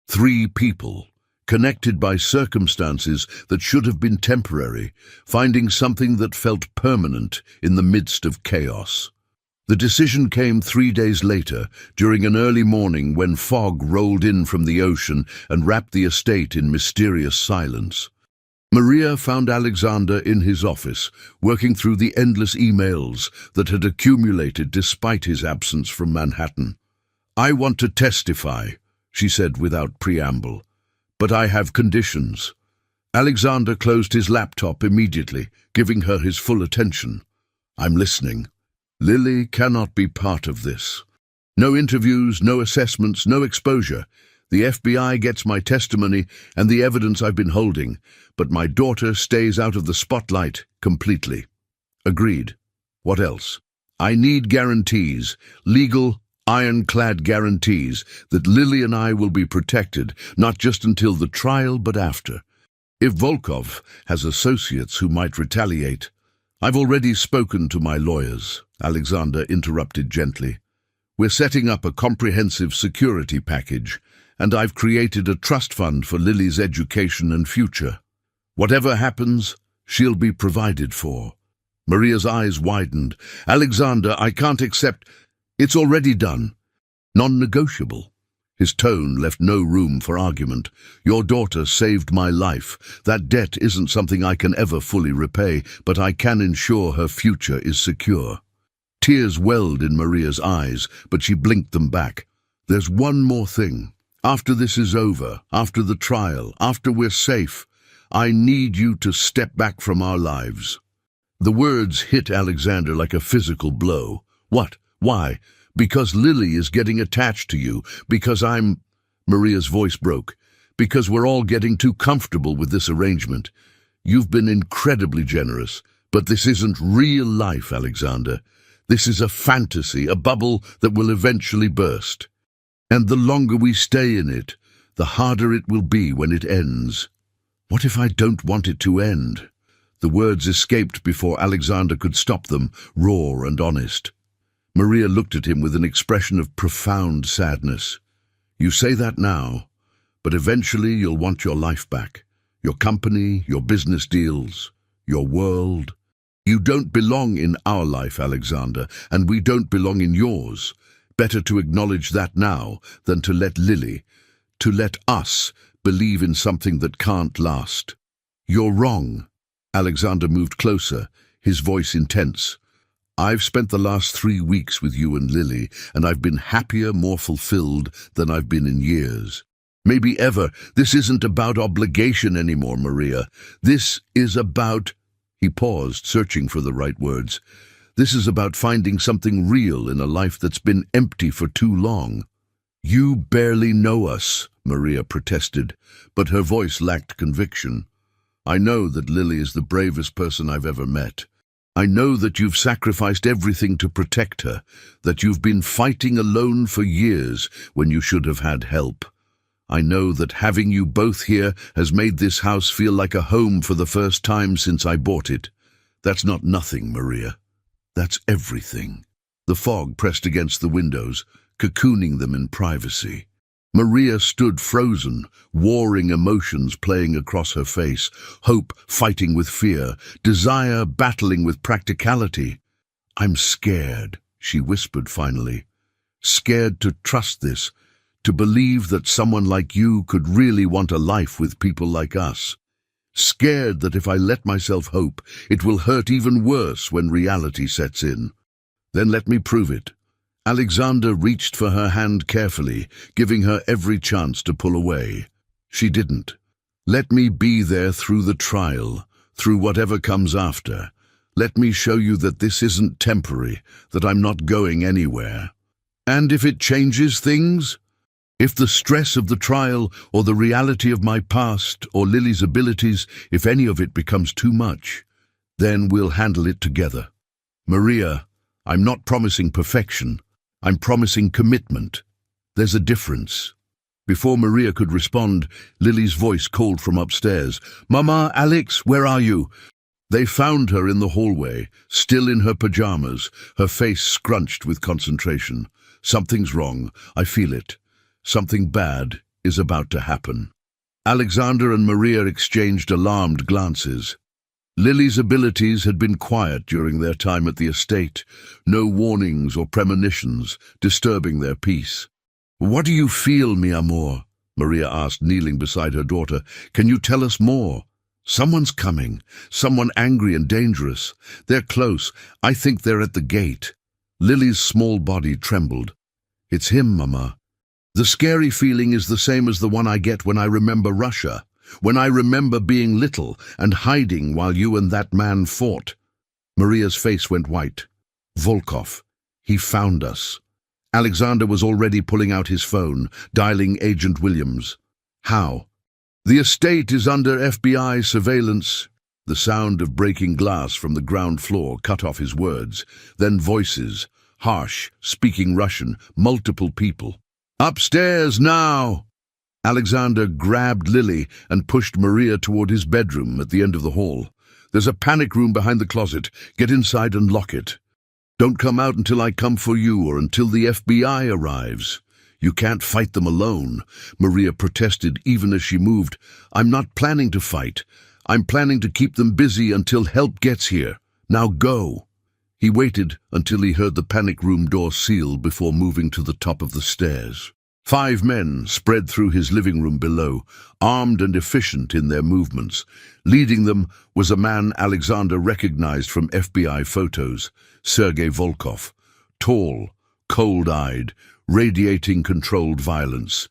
3 people, connected by circumstances that should have been temporary, finding something that felt permanent in the midst of chaos. The decision came 3 days later, during an early morning when fog rolled in from the ocean and wrapped the estate in mysterious silence. Maria found Alexander in his office, working through the endless emails that had accumulated despite his absence from Manhattan. "I want to testify," she said without preamble, "but I have conditions." Alexander closed his laptop immediately, giving her his full attention. "I'm listening." "Lily cannot be part of this. No interviews, no assessments, no exposure. The FBI gets my testimony and the evidence I've been holding, but my daughter stays out of the spotlight completely." "Agreed. What else?" "I need guarantees, legal, ironclad guarantees, that Lily and I will be protected, not just until the trial, but after. If Volkov has associates who might retaliate—" "I've already spoken to my lawyers," Alexander interrupted gently. "We're setting up a comprehensive security package, and I've created a trust fund for Lily's education and future. Whatever happens, she'll be provided for." Maria's eyes widened. "Alexander, I can't accept—" "It's already done. Non-negotiable." His tone left no room for argument. "Your daughter saved my life. That debt isn't something I can ever fully repay, but I can ensure her future is secure." Tears welled in Maria's eyes, but she blinked them back. There's one more thing. After this is over, after the trial, after we're safe, I need you to step back from our lives." The words hit Alexander like a physical blow. "What? Why?" "Because Lily is getting attached to you, because Maria's voice broke. "Because we're all getting too comfortable with this arrangement. You've been incredibly generous, but this isn't real life, Alexander. This is a fantasy, a bubble that will eventually burst. And the longer we stay in it, the harder it will be when it ends." "What if I don't want it to end?" The words escaped before Alexander could stop them, raw and honest. Maria looked at him with an expression of profound sadness. "You say that now, but eventually you'll want your life back. Your company, your business deals, your world. You don't belong in our life, Alexander, and we don't belong in yours. Better to acknowledge that now than to let us believe in something that can't last." "You're wrong." Alexander moved closer, his voice intense. "I've spent the last 3 weeks with you and Lily, and I've been happier, more fulfilled than I've been in years. Maybe ever. This isn't about obligation anymore, Maria. This is about—" He paused, searching for the right words. "This is about finding something real in a life that's been empty for too long." "You barely know us," Maria protested, but her voice lacked conviction. "I know that Lily is the bravest person I've ever met. I know that you've sacrificed everything to protect her, that you've been fighting alone for years when you should have had help. I know that having you both here has made this house feel like a home for the first time since I bought it. That's not nothing, Maria. That's everything." The fog pressed against the windows, cocooning them in privacy. Maria stood frozen, warring emotions playing across her face, hope fighting with fear, desire battling with practicality. "I'm scared," she whispered finally. "Scared to trust this, to believe that someone like you could really want a life with people like us. Scared that if I let myself hope, it will hurt even worse when reality sets in." "Then let me prove it." Alexander reached for her hand carefully, giving her every chance to pull away. She didn't. "Let me be there through the trial, through whatever comes after. Let me show you that this isn't temporary, that I'm not going anywhere. And if it changes things? If the stress of the trial, or the reality of my past, or Lily's abilities, if any of it becomes too much, then we'll handle it together. Maria, I'm not promising perfection. I'm promising commitment. There's a difference." Before Maria could respond, Lily's voice called from upstairs. "Mama, Alex, where are you?" They found her in the hallway, still in her pajamas, her face scrunched with concentration. "Something's wrong. I feel it. Something bad is about to happen." Alexander and Maria exchanged alarmed glances. Lily's abilities had been quiet during their time at the estate, no warnings or premonitions disturbing their peace. "What do you feel, mi amor?" Maria asked, kneeling beside her daughter. "Can you tell us more?" "Someone's coming, someone angry and dangerous. They're close. I think they're at the gate." Lily's small body trembled. "It's him, Mama. The scary feeling is the same as the one I get when I remember Russia. When I remember being little and hiding while you and that man fought." Maria's face went white. "Volkov. He found us." Alexander was already pulling out his phone, dialing Agent Williams. "How?" "The estate is under FBI surveillance." The sound of breaking glass from the ground floor cut off his words. Then voices, harsh, speaking Russian, multiple people. "Upstairs now!" Alexander grabbed Lily and pushed Maria toward his bedroom at the end of the hall. "There's a panic room behind the closet. Get inside and lock it. Don't come out until I come for you or until the FBI arrives." "You can't fight them alone," Maria protested even as she moved. "I'm not planning to fight. I'm planning to keep them busy until help gets here. Now go." He waited until he heard the panic room door seal before moving to the top of the stairs. 5 men spread through his living room below, armed and efficient in their movements. Leading them was a man Alexander recognized from FBI photos, Sergei Volkov. Tall, cold-eyed, radiating controlled violence.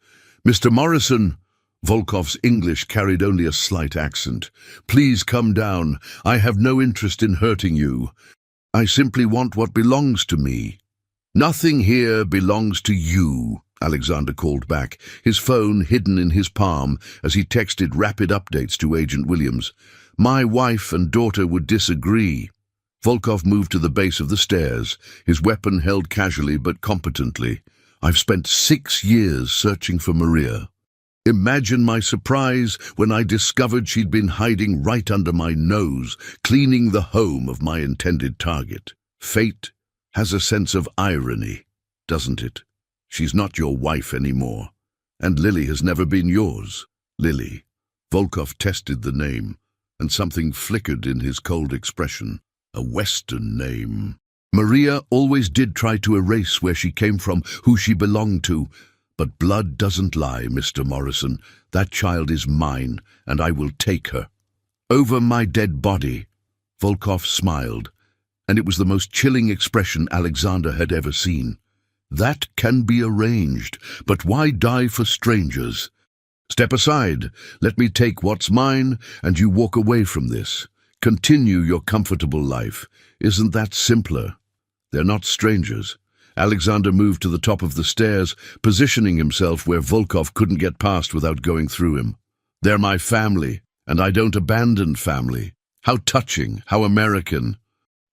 "Mr. Morrison," Volkov's English carried only a slight accent, "please come down. I have no interest in hurting you. I simply want what belongs to me." "Nothing here belongs to you," Alexander called back, his phone hidden in his palm as he texted rapid updates to Agent Williams. "My wife and daughter would disagree." Volkov moved to the base of the stairs, his weapon held casually but competently. "I've spent 6 years searching for Maria. Imagine my surprise when I discovered she'd been hiding right under my nose, cleaning the home of my intended target. Fate has a sense of irony, doesn't it? She's not your wife anymore, and Lily has never been yours." Lily. Volkov tested the name, and something flickered in his cold expression. A Western name. Maria always did try to erase where she came from, who she belonged to. But blood doesn't lie, Mr. Morrison. That child is mine, and I will take her. Over my dead body. Volkov smiled, and it was the most chilling expression Alexander had ever seen. "That can be arranged, but why die for strangers? Step aside, let me take what's mine, and you walk away from this. Continue your comfortable life. Isn't that simpler?" "They're not strangers." Alexander moved to the top of the stairs, positioning himself where Volkov couldn't get past without going through him. "They're my family, and I don't abandon family. How touching, how American."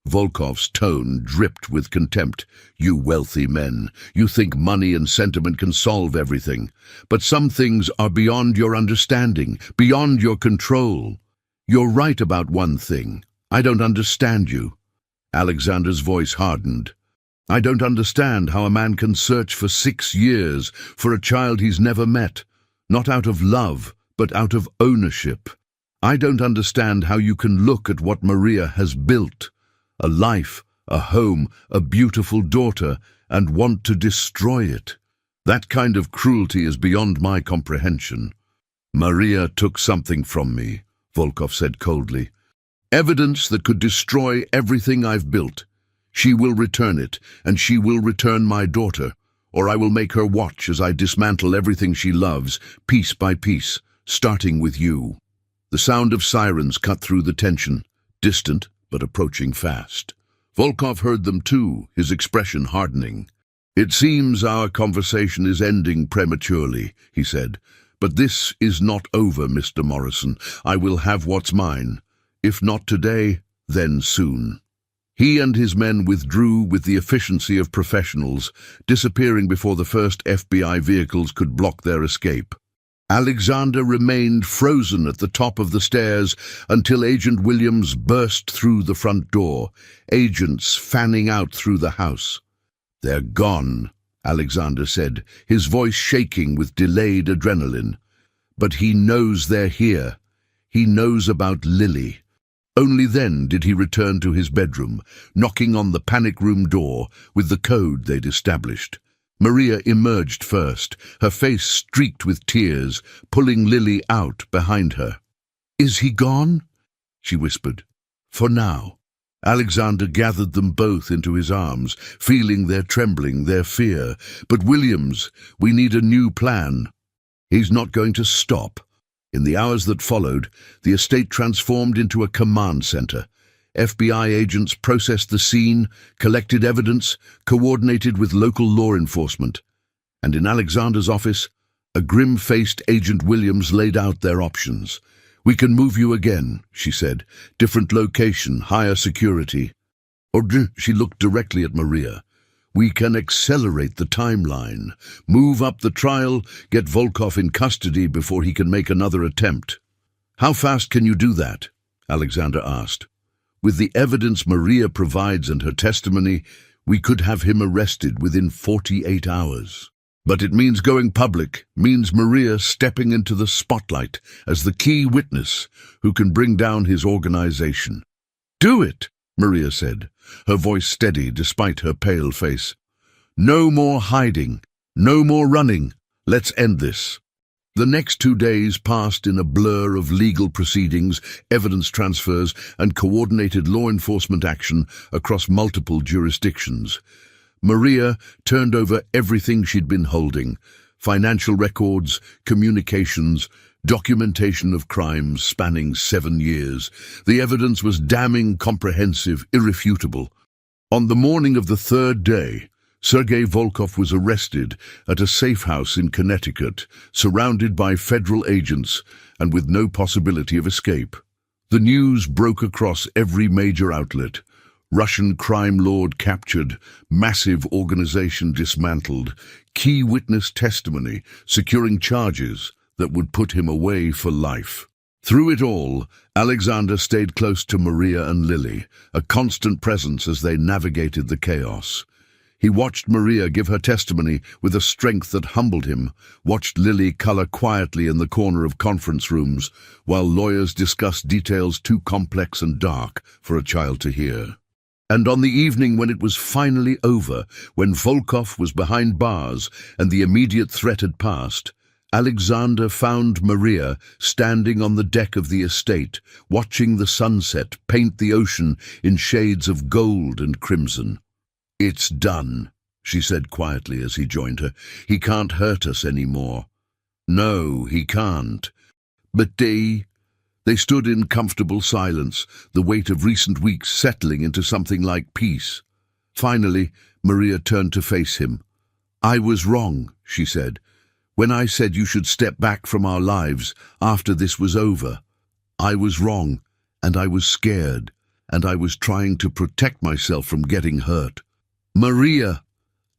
Volkov's tone dripped with contempt. "You wealthy men, you think money and sentiment can solve everything. But some things are beyond your understanding, beyond your control. You're right about one thing. I don't understand you." Alexander's voice hardened. "I don't understand how a man can search for 6 years for a child he's never met, not out of love, but out of ownership. I don't understand how you can look at what Maria has built, a life, a home, a beautiful daughter, and want to destroy it. That kind of cruelty is beyond my comprehension." "Maria took something from me," Volkov said coldly. "Evidence that could destroy everything I've built. She will return it, and she will return my daughter, or I will make her watch as I dismantle everything she loves, piece by piece, starting with you." The sound of sirens cut through the tension, distant but approaching fast. Volkov heard them too, his expression hardening. "It seems our conversation is ending prematurely," he said. "But this is not over, Mr. Morrison. I will have what's mine. If not today, then soon." He and his men withdrew with the efficiency of professionals, disappearing before the first FBI vehicles could block their escape. Alexander remained frozen at the top of the stairs until Agent Williams burst through the front door, agents fanning out through the house. "They're gone," Alexander said, his voice shaking with delayed adrenaline. "But he knows they're here. He knows about Lily." Only then did he return to his bedroom, knocking on the panic room door with the code they'd established. Maria emerged first, her face streaked with tears, pulling Lily out behind her. "Is he gone?" she whispered. "For now." Alexander gathered them both into his arms, feeling their trembling, their fear. "But Williams, we need a new plan." "He's not going to stop." In the hours that followed, the estate transformed into a command center. FBI agents processed the scene, collected evidence, coordinated with local law enforcement. And in Alexander's office, a grim-faced Agent Williams laid out their options. "We can move you again," she said. "Different location, higher security." Or she looked directly at Maria. "We can accelerate the timeline, move up the trial, get Volkov in custody before he can make another attempt." "How fast can you do that?" Alexander asked. "With the evidence Maria provides and her testimony, we could have him arrested within 48 hours. But it means going public, means Maria stepping into the spotlight as the key witness who can bring down his organization." "Do it," Maria said, her voice steady despite her pale face. "No more hiding, no more running. Let's end this." The next 2 days passed in a blur of legal proceedings, evidence transfers, and coordinated law enforcement action across multiple jurisdictions. Maria turned over everything she'd been holding: financial records, communications, documentation of crimes spanning 7 years. The evidence was damning, comprehensive, irrefutable. On the morning of the third day, Sergei Volkov was arrested at a safe house in Connecticut, surrounded by federal agents and with no possibility of escape. The news broke across every major outlet. Russian crime lord captured, massive organization dismantled, key witness testimony securing charges that would put him away for life. Through it all, Alexander stayed close to Maria and Lily, a constant presence as they navigated the chaos. He watched Maria give her testimony with a strength that humbled him, watched Lily color quietly in the corner of conference rooms, while lawyers discussed details too complex and dark for a child to hear. And on the evening when it was finally over, when Volkov was behind bars and the immediate threat had passed, Alexander found Maria standing on the deck of the estate, watching the sunset paint the ocean in shades of gold and crimson. "It's done," she said quietly as he joined her. "He can't hurt us anymore." "No, he can't." But they stood in comfortable silence, the weight of recent weeks settling into something like peace. Finally, Maria turned to face him. "I was wrong," she said, "when I said you should step back from our lives after this was over. I was wrong, and I was scared, and I was trying to protect myself from getting hurt." "Maria,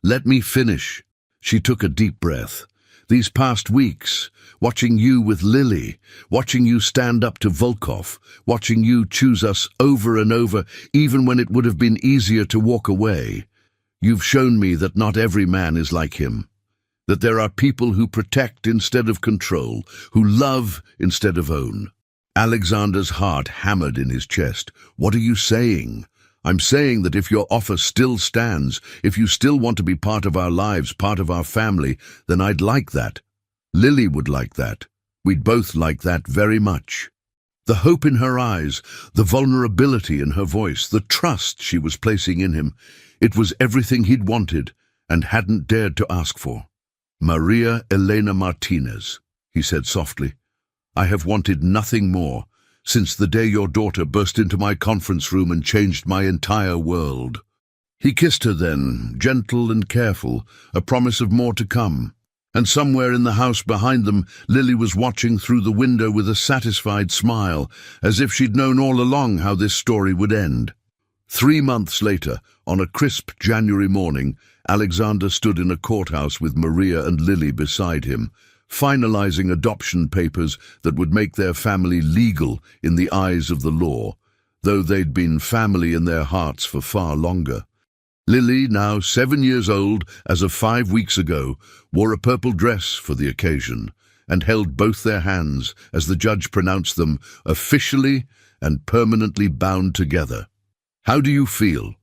let me finish." She took a deep breath. "These past weeks, watching you with Lily, watching you stand up to Volkov, watching you choose us over and over, even when it would have been easier to walk away, you've shown me that not every man is like him, that there are people who protect instead of control, who love instead of own." Alexander's heart hammered in his chest. "What are you saying?" "I'm saying that if your offer still stands, if you still want to be part of our lives, part of our family, then I'd like that. Lily would like that. We'd both like that very much." The hope in her eyes, the vulnerability in her voice, the trust she was placing in him, it was everything he'd wanted and hadn't dared to ask for. "Maria Elena Martinez," he said softly, "I have wanted nothing more since the day your daughter burst into my conference room and changed my entire world." He kissed her then, gentle and careful, a promise of more to come. And somewhere in the house behind them, Lily was watching through the window with a satisfied smile, as if she'd known all along how this story would end. 3 months later, on a crisp January morning, Alexander stood in a courthouse with Maria and Lily beside him, finalizing adoption papers that would make their family legal in the eyes of the law, though they'd been family in their hearts for far longer. Lily, now 7 years old as of 5 weeks ago, wore a purple dress for the occasion and held both their hands as the judge pronounced them officially and permanently bound together. "How do you feel?"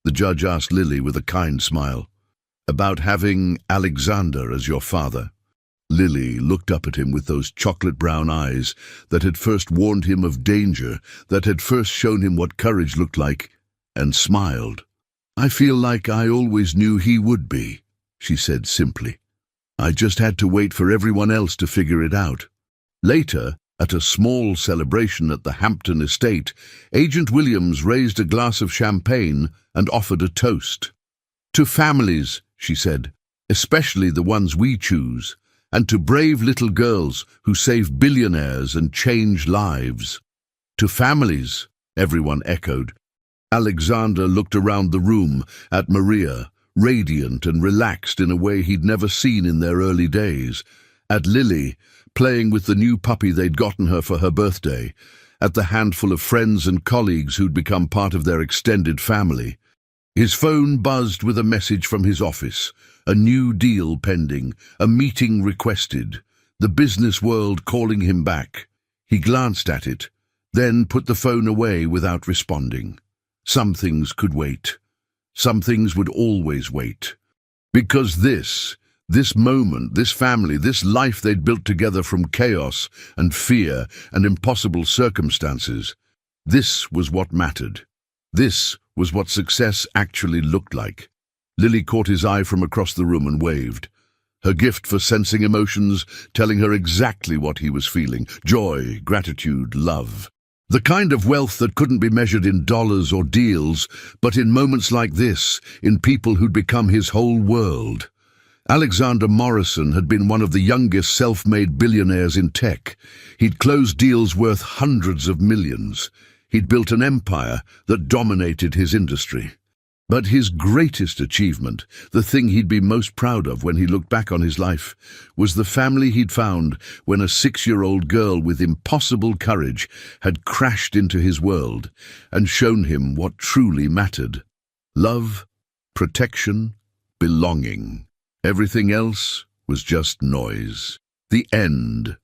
the judge asked Lily with a kind smile. "About having Alexander as your father?" Lily looked up at him with those chocolate-brown eyes that had first warned him of danger, that had first shown him what courage looked like, and smiled. "I feel like I always knew he would be," she said simply. "I just had to wait for everyone else to figure it out." Later, at a small celebration at the Hampton estate, Agent Williams raised a glass of champagne and offered a toast. "To families," she said, "especially the ones we choose, and to brave little girls who save billionaires and change lives." "To families," everyone echoed. Alexander looked around the room at Maria, radiant and relaxed in a way he'd never seen in their early days, at Lily, playing with the new puppy they'd gotten her for her birthday, at the handful of friends and colleagues who'd become part of their extended family. His phone buzzed with a message from his office, a new deal pending, a meeting requested, the business world calling him back. He glanced at it, then put the phone away without responding. Some things could wait. Some things would always wait. Because this moment, this family, this life they'd built together from chaos and fear and impossible circumstances, this was what mattered. This was what success actually looked like. Lily caught his eye from across the room and waved. Her gift for sensing emotions, telling her exactly what he was feeling. Joy, gratitude, love. The kind of wealth that couldn't be measured in dollars or deals, but in moments like this, in people who'd become his whole world. Alexander Morrison had been one of the youngest self-made billionaires in tech. He'd closed deals worth hundreds of millions. He'd built an empire that dominated his industry. But his greatest achievement, the thing he'd be most proud of when he looked back on his life, was the family he'd found when a 6-year-old girl with impossible courage had crashed into his world and shown him what truly mattered. Love, protection, belonging. Everything else was just noise. The end.